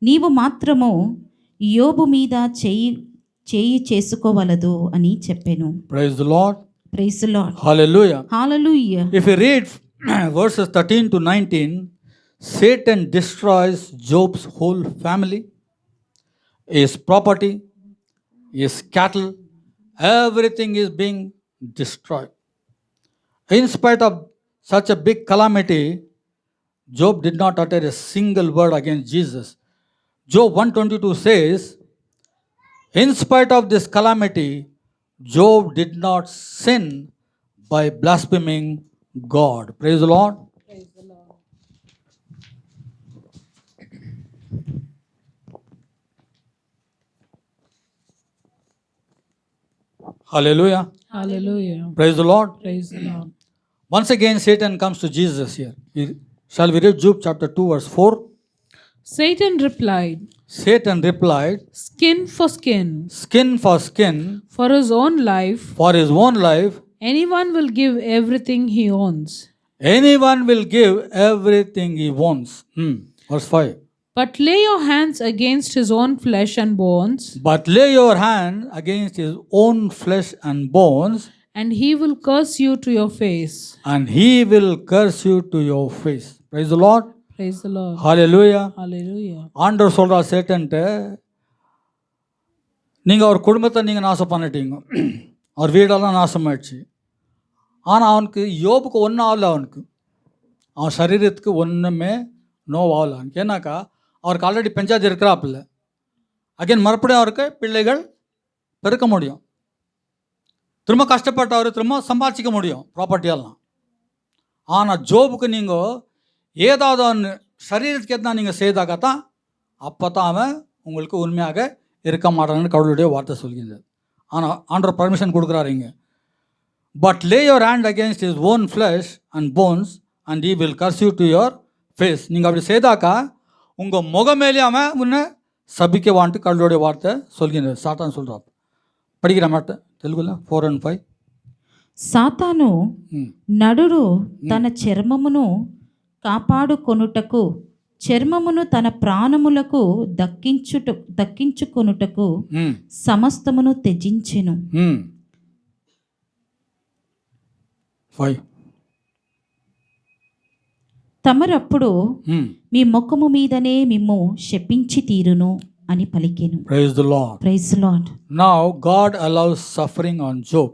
నీవు మాత్రము యోబు మీద చేయి చేసుకోవలదు అని చెప్పాను. Praise the Lord. Praise the Lord. Hallelujah. Hallelujah. If you read verses 13 to 19, Satan destroys Job's whole family, his property, his cattle, everything is being destroyed. In spite of such a big calamity, Job did not utter a single word against Jesus. Job 122 says, in spite of this calamity, Job did not sin by blaspheming God. Praise the Lord. Praise the Lord. Hallelujah. Hallelujah. Praise the Lord. Praise the Lord. Once again, Satan comes to Jesus here. Shall we read Job chapter 2 verse 4? Satan replied, skin for skin, for his own life, anyone will give everything he owns. Verse 5. But lay your hands against his own flesh and bones, and he will curse you to your face. Praise the Lord. Praise the Lord. Hallelujah. Hallelujah. ஆண்டவர் சொல்றார் சேட்டன்ட்ட, நீங்கள் அவர் குடும்பத்தை நீங்கள் நாசம் பண்ணிட்டீங்க, அவர் வீடெல்லாம் நாசமாயிடுச்சு. ஆனால் அவனுக்கு யோபுக்கு ஒன்றும் ஆகல, அவன் சரீரத்துக்கு ஒன்றுமே நோவாகல. அவனுக்கு ஏன்னாக்கா அவருக்கு ஆல்ரெடி பெஞ்சாதி இருக்கிறாப்பில்ல, அகைன் மறுபடியும் அவருக்கு பிள்ளைகள் பெருக்க முடியும், திரும்ப கஷ்டப்பட்டவர் திரும்ப சம்பாதிச்சிக்க முடியும் ப்ராப்பர்ட்டியெல்லாம். ஆனால் ஜோபுக்கு நீங்கள் ஏதாவது ஒன்று சரீரத்துக்கு எத்தனா நீங்கள் செய்தாக்கா தான் அப்போ தான் அவன் உங்களுக்கு உண்மையாக இருக்க மாட்டான்னு கடவுளுடைய வார்த்தை சொல்கிறது. ஆனால் ஆண்டவர் பர்மிஷன் கொடுக்குறாருங்க. But lay your hand against his own flesh and bones and he will curse you to your face. நீங்கள் அப்படி செய்தாக்கா உங்கள் முகம் மேலே அவன் உன்னை சபிக்கவான்ட்டு கடவுளுடைய வார்த்தை சொல்கிறது. சாத்தான் சொல்கிறான். படிக்கிற மாட்ட తెలుగులో 4 and 5. సాతాను నడురు తన చర్మమును కాపాడుకొనుటకు చర్మమును తన ప్రాణములకు దక్కించుకొనుటకు సమస్తమును త్యజించెను. 5. తమరప్పుడు మీ ముఖము మీదనే మిమ్ము శపించి తీరును అని పలికెను. Praise the Lord. Praise Lord. Now God allows suffering on Job,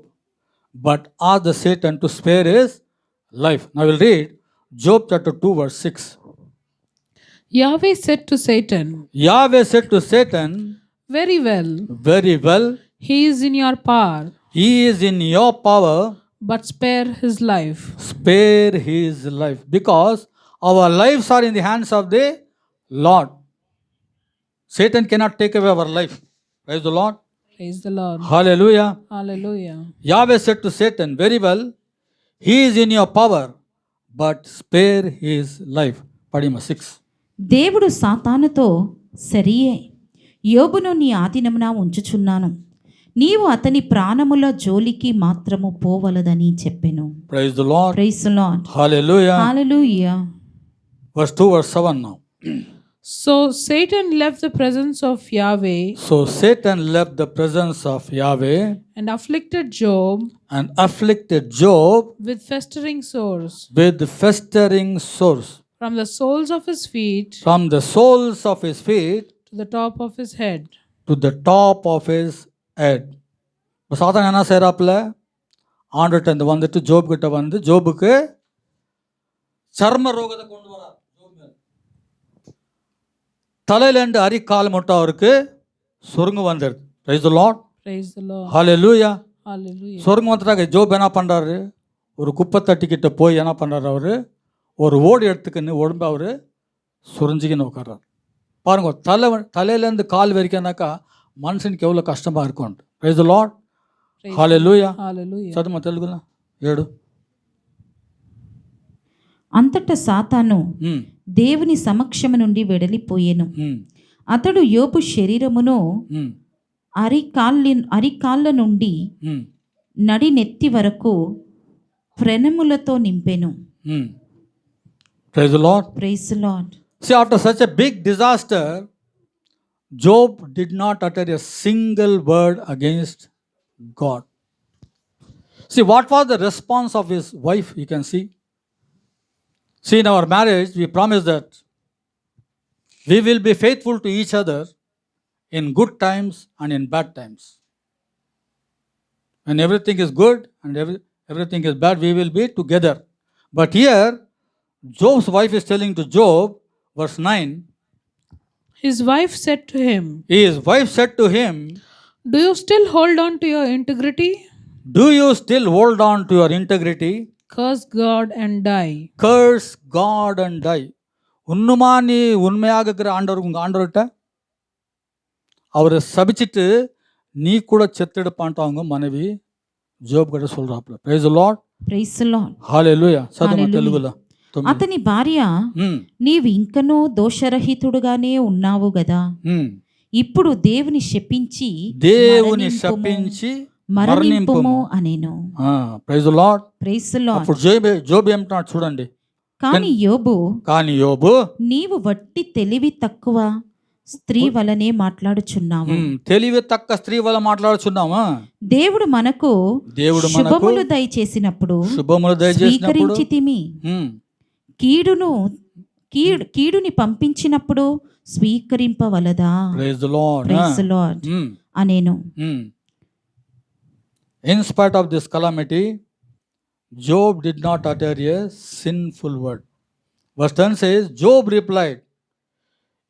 but asked the Satan to spare his life. Now we'll read Job chapter 2 verse 6. Yahweh said to Satan, Yahweh said to Satan, very well, very well, he is in your power, he is in your power, but spare his life. spare his life, because our lives are in the hands of the Lord. Satan cannot take away our life. Praise the Lord. Praise the Lord. Hallelujah. Hallelujah. Yahweh said to Satan, very well, he is in your power, but spare his life. Padima 6. దేవుడు సాతానుతో, సరియే, యోబును నీ ఆధీనమున ఉంచుచున్నాను, నీవు అతని ప్రాణముల జోలికి మాత్రము పోవలదని చెప్పెను. Praise the Lord. Praise the Lord. Hallelujah. Hallelujah. Verse 2 verse 7 now. So Satan left the presence of Yahweh So Satan left the presence of Yahweh and afflicted Job and afflicted Job with festering sores with festering sores from the soles of his feet from the soles of his feet to the top of his head. to the top of his head. இப்போ சாத்தான் என்ன செய்கிறாப்புல, ஆண்டுகிட்ட வந்து வந்துட்டு ஜோப் கிட்ட வந்து ஜோபுக்கு சர்ம ரோகத்தை கொண்டு வரார். தலையிலேருந்து அரிக்கால் மட்டும் அவருக்கு சொருங்கு வந்துடுது. Praise the Lord. Praise the Lord. Hallelujah. Hallelujah. சொருங்கு வந்துட்டாங்க. ஜோப் என்ன பண்ணுறாரு, ஒரு குப்பை தட்டிக்கிட்ட போய் என்ன பண்ணுறாரு, அவர் ஒரு ஓடி எடுத்துக்கின்னு உடம்பு அவர் சுரிஞ்சிக்கின்னு உட்கார்றாரு. பாருங்க, தலையிலேருந்து கால் வரைக்கும்னாக்கா மனுஷனுக்கு எவ்வளோ கஷ்டமாக இருக்கும். Praise the Lord. Hallelujah. Hallelujah. చదువు తెలుగులో 7. అంతటా సాతాను దేవుని సమక్షము నుండి వెడలిపోయెను. అతడు యోబు శరీరమును అరికాళ్ళ నుండి నడినెత్తి వరకు ప్రణములతో నింపెను. Praise the Lord. Praise the Lord. See, after such a big disaster, Job did not utter a single word against God. See, what was the response of his wife? You can see. See, in our marriage, we promise that we will be faithful to each other in good times and in bad times. When everything is good and everything is bad, we will be together. But here, Job's wife is telling to Job, verse 9, His wife said to him, his wife said to him, do you still hold on to your integrity? do you still hold on to your integrity? Curse God and die. Curse God and die. உண்மைமா நீ உண்மையாக இருக்கிற ஆண்டவர், உங்கள் ஆண்டவர்கிட்ட அவரை சபிச்சிட்டு நீ கூட செத்தெடுப்பான்ட்டு அவங்க மனைவி ஜோப் கிட்ட சொல்றாப்புல. Praise the Lord. Praise the Lord. Hallelujah. చదువు Hallelujah. తెలుగులో 9. అతని భార్య, నీవు ఇంకనూ దోషరహితుడుగానే ఉన్నావు గదా, ఇప్పుడు దేవుని శపించి మరణింపుము అనేను. Praise the Lord. Praise the Lord. అప్పుడు జోబు ఏమంటున్నాడు చూడండి. కానీ యోబు, నీవు వట్టి తెలివి తక్కువ స్త్రీ వలనే మాట్లాడుచున్నావు. తెలివి తక్క స్త్రీ వల్ల మాట్లాడుచున్నావా? దేవుడు మనకు శుభములు దయచేసినప్పుడు స్వీకరించితిమి, కీడుని పంపించినప్పుడు స్వీకరింపవలదా? Praise the Lord. Praise the Lord అనేను. In spite of this calamity, Job did not utter a sinful word. Verse 10 says, Job replied,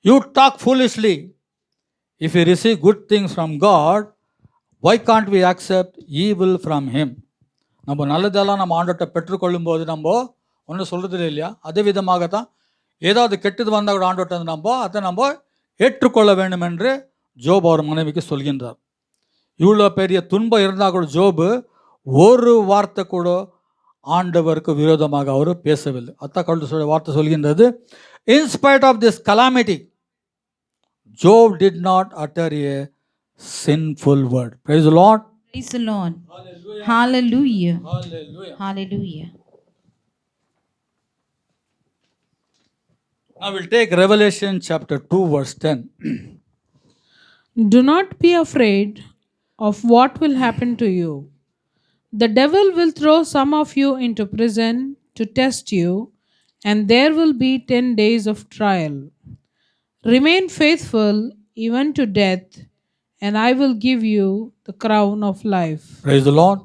you talk foolishly. If we receive good things from God, why can't we accept evil from him? நம்ம நல்லதெல்லாம் நம்ம ஆண்டவர்கிட்ட பெற்றுக்கொள்ளும் போது நம்ம ஒன்றும் சொல்கிறது இல்லையா? அதே விதமாகத்தான் ஏதாவது கெட்டது வந்தால் கூட ஆண்டவர்கிட்ட நம்ம அதை நம்ம ஏற்றுக்கொள்ள வேண்டும் என்று ஜோப் அவர் மனைவிக்கு சொல்கின்றார். இவ்வளோ பெரிய துன்பம் இருந்தால் கூட ஜோபு ஒரு வார்த்தை கூட ஆண்டவருக்கு விரோதமாக அவர் பேசவில்லை. அத்தா கழுத்து வார்த்தை சொல்கின்றது, in spite of this calamity Job did not utter a sinful word. Praise the Lord. Praise the Lord. Hallelujah. Hallelujah. Hallelujah. Now we'll take Revelation chapter 2 verse 10. Do not be afraid of what will happen to you. The devil will throw some of you into prison to test you, and there will be 10 days of trial. Remain faithful even to death, and I will give you the crown of life. Praise the Lord.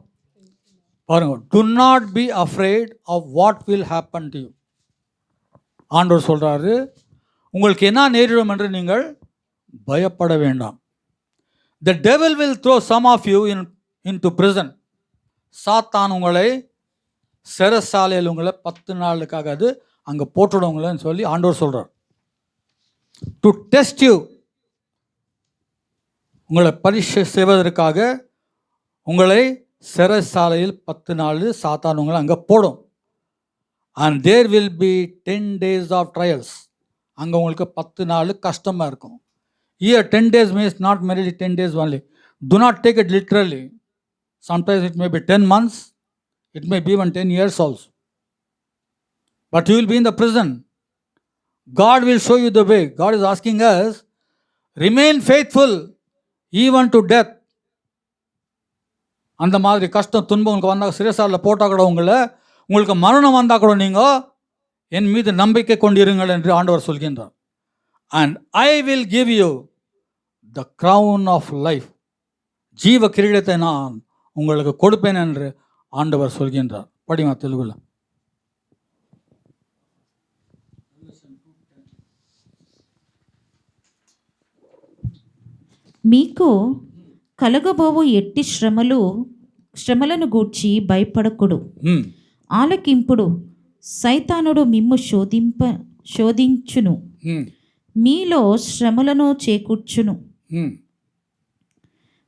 பாருங்க, do not be afraid of what will happen to you. ஆண்டவர் சொல்றாரு, உங்களுக்கு என்ன நேரிடும் என்று நீங்கள் பயப்பட வேண்டாம். The devil will throw some of you into prison. சாத்தான் உங்களை சிறைசாலையில் உங்களை 10 நாளுக்காக அது அங்கே போட்டுடுவங்களன்னு சொல்லி ஆண்டவர் சொல்றார். டு டெஸ்ட் யூ, உங்களை பரீட்சை செய்வதற்காக உங்களை சிறைசாலையில் 10 நாள் சாத்தான் உங்களை அங்கே போடும். And there will be 10 days of trials. அங்கே உங்களுக்கு 10 நாள் கஷ்டமாக இருக்கும். Here 10 days means not merely 10 days only. Do not take it literally. Sometimes it may be 10 months, it may be even 10 years also. But you will be in the prison. God will show you the way. God is asking us, remain faithful even to death. அந்த மாதிரி கஷ்டம் துன்பம் உங்களுக்கு வந்தால் சிறைசாலையில் போட்டால் கூட உங்களுக்கு மரணம் வந்தால் கூட நீங்கள் என் மீது நம்பிக்கை கொண்டிருங்கள் என்று ஆண்டவர் சொல்கின்றார். And I will give you the crown of life. ஜீவ கிரீடத்தை நான் உங்களுக்கு கொடுப்பேன் என்று ஆண்டவர் சொல்கின்றார். படிமா தெலுங்குல. మీకు కలగబోవు ఎట్టి శ్రమలను గూర్చి భయపడకుడు. ఆలకింపుడు. సైతానుడు మిమ్ము శోధించును, మీలో శ్రమలను చేకూర్చును.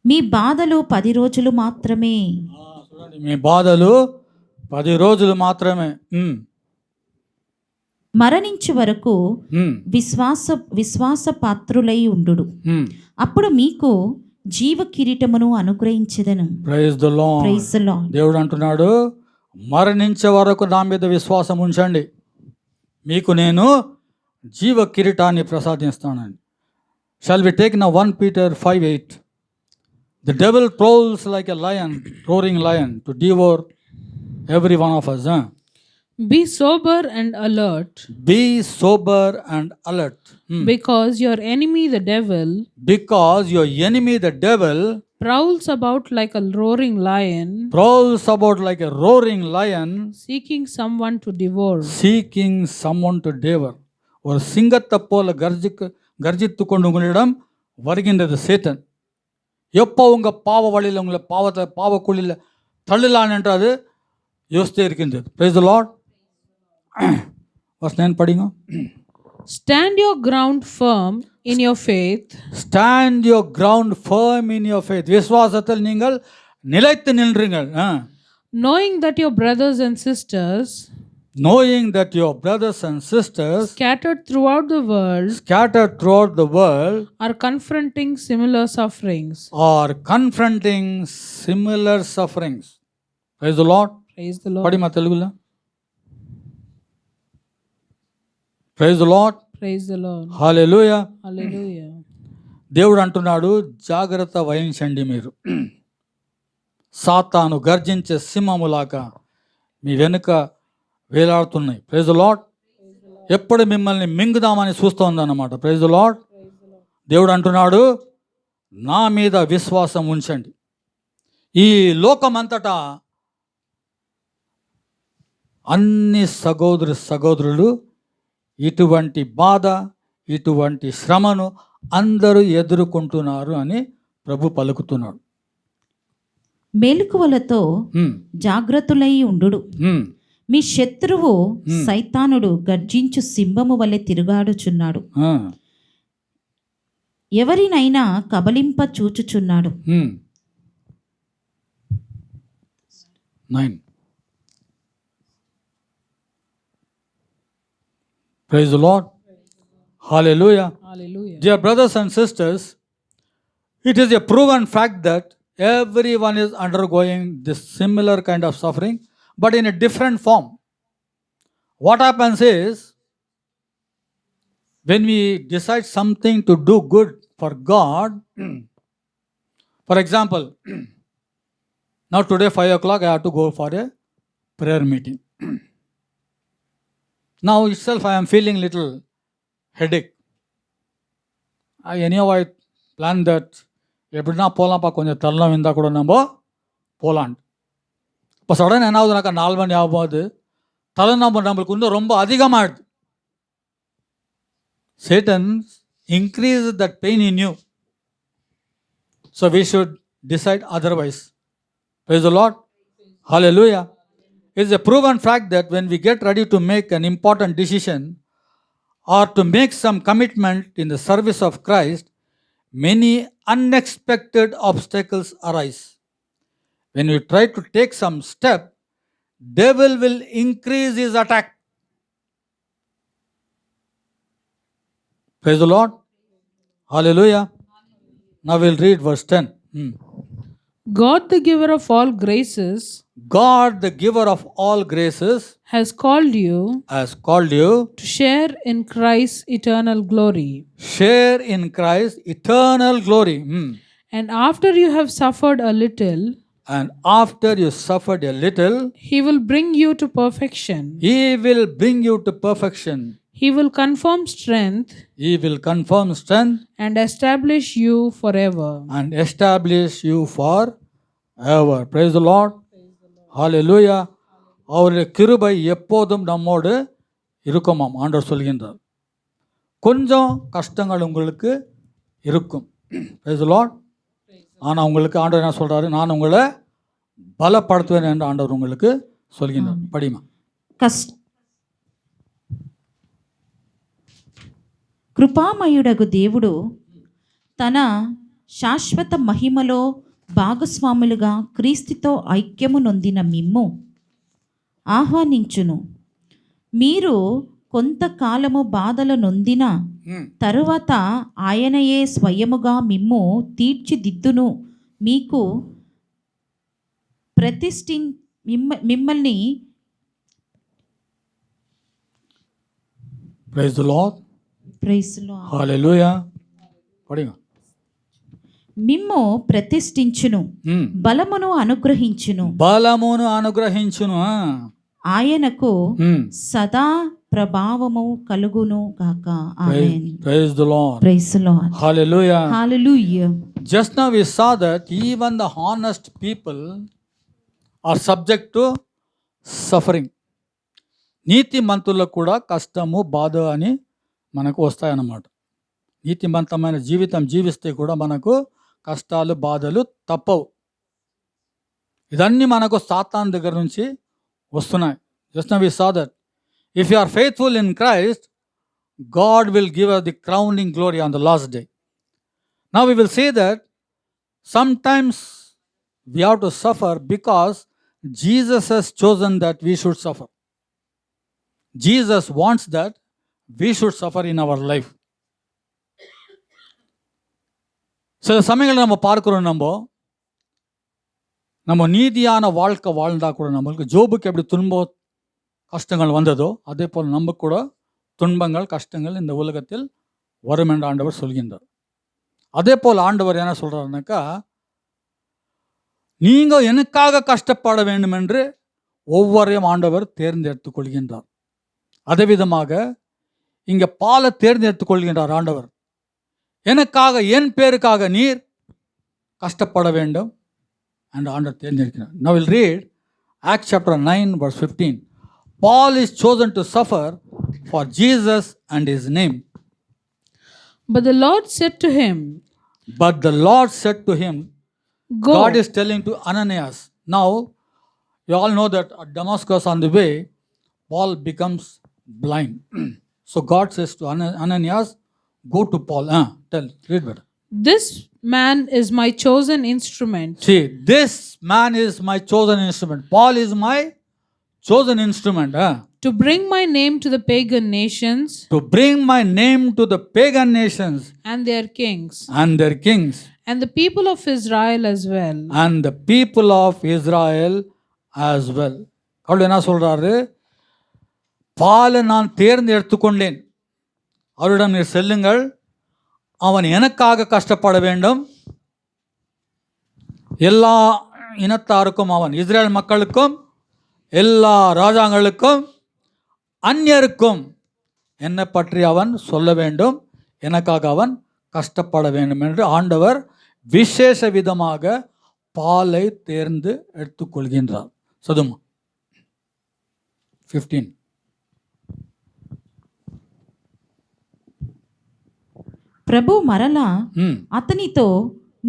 మీ బాధలు 10 రోజులు మాత్రమే. మీ బాధలు 10 రోజులు మాత్రమే. మరణించు వరకు విశ్వాస పాత్రులై ఉండు. అప్పుడు మీకు జీవ కిరీటమును అనుగ్రహించెదను. Praise the Lord. Praise the Lord. దేవుడు అంటున్నాడు, మరణించే వరకు నా మీద విశ్వాసం ఉంచండి, మీకు నేను జీవ కిరీటాన్ని ప్రసాదిస్తానని. Shall we take now 1 Peter 5:8. The devil prowls like a lion, roaring lion, to devour every one of us. Be sober and alert. Be sober and alert. Because your enemy the devil prowls about like a roaring lion, seeking someone to devour. ஒரு சிங்கத்தை போல கர்ஜித்து கொண்டு உங்களிடம் வருகின்றது Satan. எப்போ உங்கள் பாவ வழியில் உங்களை பாவக்குழியில் தள்ளலான் என்று அது யோசித்தே இருக்கின்றது. Praise the Lord. Verse 9 படிங்க. Stand your ground firm in your faith. Stand your ground firm in your faith. விசுவாசத்தில் நீங்கள் நிலைத்து நில்லுங்கள். Knowing that your brothers and sisters scattered throughout the world are confronting similar sufferings. Praise the Lord. Praise the Lord. படிமா தெலுங்குல. Praise the Lord. Praise the Lord. Hallelujah. Hallelujah. దేవుడు అంటున్నాడు, జాగ్రత్త వహించండి మీరు. సాతాను గర్జించే సింహములాగా మీ వెనుక వేలాడుతున్నాయి. Praise the Lord. ఎప్పుడు మిమ్మల్ని మింగుదామని చూస్తోందన్నమాట. Praise the Lord. దేవుడు అంటున్నాడు, నా మీద విశ్వాసం ఉంచండి. ఈ లోకమంతటా అన్ని సహోదరులు ఇటువంటి బాధ, ఇటువంటి శ్రమను అందరూ ఎదుర్కొంటున్నారు అని ప్రభు పలుకుతున్నాడు. మేలుకువలతో జాగ్రత్తలై ఉండు. మీ శత్రువు సైతానుడు గర్జించు సింహము వలె తిరుగాడుచున్నాడు, ఎవరినైనా కబలింప చూచుచున్నాడు. 9. Praise the Lord. Hallelujah. Hallelujah. Dear brothers and sisters, it is a proven fact that everyone is undergoing this similar kind of suffering, but in a different form. What happens is, when we decide something to do good for God, for example, now today 5 o'clock I have to go for a prayer meeting. Now itself I am feeling little headache. Anyhow I plan that எப்படின்னா போகலாம்ப்பா, கொஞ்சம் தள்ளம் இருந்தால் கூட நம்ம போகலான். இப்போ sudden என்ன ஆகுதுனாக்கா 4 மணி ஆகும்போது தலை நம்மளுக்கு இன்னும் ரொம்ப அதிகமாகிடுது. Satan increases that pain in you. So we should decide otherwise. Praise the Lord. Hallelujah. It's a proven fact that when we get ready to make an important decision or to make some commitment in the service of Christ, many unexpected obstacles arise. When we try to take some step, devil will increase his attack. Praise the Lord. Hallelujah. Now we'll read verse 10. God, the giver of all graces, God, the giver of all graces, has called you has called you to share in Christ's eternal glory. share in Christ's eternal glory. And after you have suffered a little, And after you suffered a little, He will bring you to perfection. He will bring you to perfection. He will confirm strength He will confirm strength and establish you forever. and establish you forever. Praise the Lord. Hallelujah. அவருடைய கிருபை எப்போதும் நம்மோடு இருக்குமாம் ஆண்டவர் சொல்கின்றார். கொஞ்சம் கஷ்டங்கள் உங்களுக்கு இருக்கும். Praise the Lord. ஆனால் உங்களுக்கு ஆண்டவர் என்ன சொல்கிறாரு? நான் உங்களை பலப்படுத்துவேன் என்று ஆண்டவர் உங்களுக்கு சொல்கின்றார். படிமா. కృపామయుడగు దేవుడు తన శాశ్వత మహిమలో భాగస్వాములుగా క్రీస్తుతో ఐక్యము నొందిన మిమ్ము ఆహ్వానించును. మీరు కొంతకాలము బాధలు నొందిన తరువాత ఆయనయే స్వయముగా మిమ్ము తీర్చిదిద్దును. మీకు మిమ్మల్ని Praise the Lord. Praise the Lord. Hallelujah. படிங்க. మిమ్ము ప్రతిష్ఠించును, బలమును అనుగ్రహించును. బలమును అనుగ్రహించును. ఆయనకు సదా ప్రభావము కలుగును గాక. ఆమేన్. Praise the Lord. Praise the Lord. Hallelujah. Hallelujah. Just now we saw that even the honest people are subject to suffering. నీతిమంతులకు కూడా కష్టము, బాధ అని మనకు వస్తాయన్నమాట. నీతిమంతమైన జీవితం జీవిస్తే కూడా మనకు కష్టాలు, బాధలు తప్పవు. ఇదన్నీ మనకు సాతాను దగ్గర నుంచి వస్తున్నాయి. Just now we saw that if you are faithful in Christ, God will give us the crowning glory on the last day. Now we will say that sometimes we have to suffer because Jesus has chosen that we should suffer. Jesus wants that we should suffer in our life. சில சமயங்களில் நம்ம பார்க்குறோம், நம்ம நீதியான வாழ்க்கை வாழ்ந்தால் கூட நம்மளுக்கு ஜோபுக்கு எப்படி துன்பம் கஷ்டங்கள் வந்ததோ அதே போல் நம்ம கூட துன்பங்கள் கஷ்டங்கள் இந்த உலகத்தில் வரும் என்று ஆண்டவர் சொல்கின்றார். அதே போல் ஆண்டவர் என்ன சொல்கிறாருனாக்கா, நீங்கள் எனக்காக கஷ்டப்பட வேண்டும் என்று ஒவ்வொருவரையும் ஆண்டவர் தேர்ந்தெடுத்து கொள்கின்றார். அதே விதமாக இங்கே பாலை தேர்ந்தெடுத்து கொள்கின்றார் ஆண்டவர். எனக்காக, என் பேருக்காக நீர் கஷ்டப்பட வேண்டும் என்று ஆண்டவர் தேர்ந்தெடுக்கிறார். Now we'll read Acts chapter 9 verse 15. Paul is chosen to suffer for Jesus and his name. But the Lord said to him, Go. God is telling to Ananias. Now, you all know that at Damascus on the way, Paul becomes blind. So God says to Ananias, go to Paul. Read better. This man is my chosen instrument. See, this man is my chosen instrument. Paul is my chosen instrument. to bring my name to the pagan nations to bring my name to the pagan nations and their kings, and their kings, and the people of Israel as well. and the people of Israel as well. அவள் என்ன சொல்றாரு? பாலை நான் தேர்ந்தெடுத்து கொண்டேன், அவரிடம் நீர் செல்லுங்கள், அவன் எனக்காக கஷ்டப்பட வேண்டும், எல்லா இனத்தாருக்கும், அவன் இஸ்ரேல் மக்களுக்கும், எல்லா ராஜாங்களுக்கும், அந்நியருக்கும் என்னை பற்றி அவன் சொல்ல வேண்டும், எனக்காக அவன் கஷ்டப்பட வேண்டும் என்று ஆண்டவர் விசேஷ விதமாக பாலை தேர்ந்து எடுத்துக்கொள்கின்றார். சதுமா 15. ప్రభు మరలా హ్మ్. అతనితో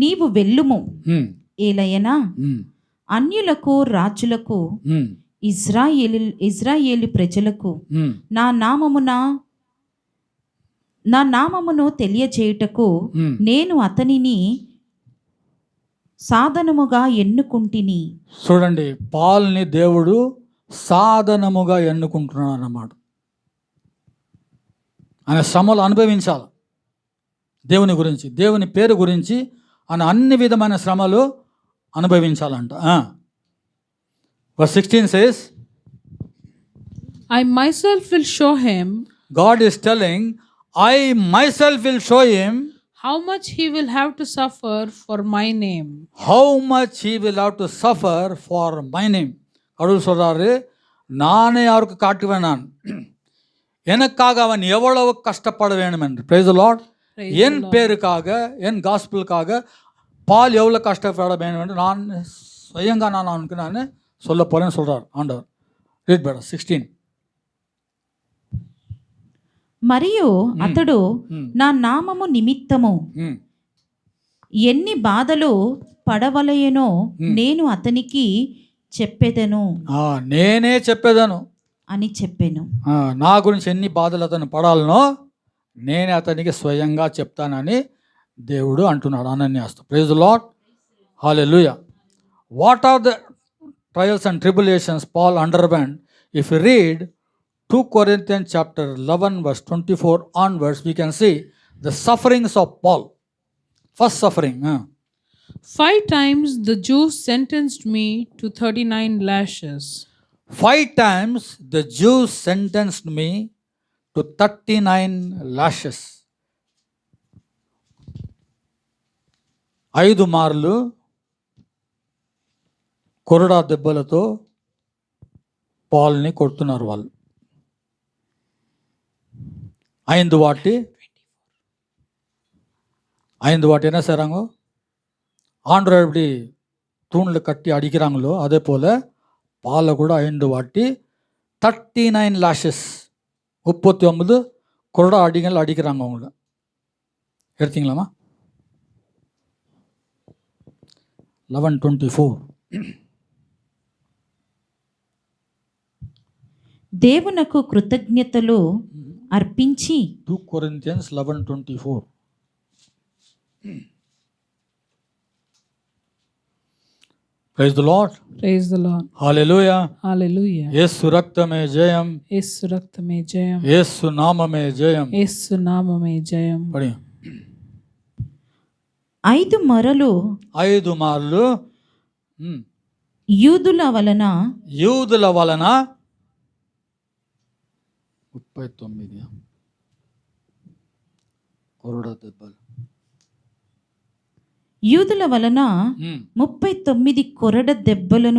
నీవు వెళ్ళుము, హ్మ్. ఏలయనా హ్మ్. అన్యులకు రాజులకు హ్మ్. ఇజ్రాయేలు ప్రజలకు హ్మ్. నా నామమును తెలియజేయుటకు హ్మ్. నేను అతనిని సాధనముగా ఎన్నుకుంటిని. చూడండి, పాల్ని దేవుడు సాధనముగా ఎన్నుకుంటున్నాడు అన్నమాట. ఆయన శ్రమలు అనుభవించాలి, దేవుని గురించి, దేవుని పేరు గురించి ఆయన అన్ని విధమైన శ్రమలు అనుభవించాలంట. Verse 16 says, I myself will show him God is telling, I myself will show him how much he will have to suffer for my name. how much he will have to suffer for my name. கடவுள் சொல்றாரு, நானே அவருக்கு காட்டுவேன், நான் எனக்காக அவன் எவ்வளவு கஷ்டப்பட வேண்டும் என்று. Praise the Lord. என் பேருக்காக, என் காஸ்பிளுக்காக பால் எவ்வளோ கஷ்டப்பட வேண்டும் என்று நான் சுயங்கா நான் அவனுக்கு நான் சொல்ல போறேன்னு சொல்றார் ஆண்டவர். Read better 16. మరియు అతడు నా నామము నిమిత్తము ఎన్ని బాధలు పడవలయనో నేను అతనికి చెప్పెదను నేనే చెప్పేదను అని చెప్పాను. నా గురించి ఎన్ని బాధలు అతను పడాలనో నేనే అతనికి స్వయంగా చెప్తానని దేవుడు అంటున్నాడు అనన్యాస్తో. Praise the Lord, hallelujah. What are the trials and tribulations Paul underwent? If you read 2 Corinthians chapter 11 verse 24 onwards, we can see the sufferings of Paul. First suffering. 5 times the Jews sentenced me to 39 lashes. 5 times the Jews sentenced me to 39 lashes. 5 మార్లు కొరడా దెబ్బలతో పాల్ని కొడుతున్నారు వాళ్ళు. 5 வாட்டி என்ன செய்கிறாங்க? ஆண்டவர் எப்படி தூணில் கட்டி அடிக்கிறாங்களோ அதே போல் பாலை கூட 5 வாட்டி 39 lashes 39 கொரடா அடிகள் அடிக்கிறாங்க அவங்கள. எடுத்தீங்களாமா? 11:24. దేవునకు కృతజ్ఞతలు అర్పించి 2 Corinthians 11:24. Praise the Lord. Praise the Lord. Hallelujah. Hallelujah. యేసు రక్తమే జయం, యేసు రక్తమే జయం, యేసు నామమే జయం. యేసు నామమే జయం. పడి 5 మరలు 5 మార్లు యూదుల వలన 39 కొరడా దెబ్బలు. యూదుల వలన 39 కొరడ దెబ్బలను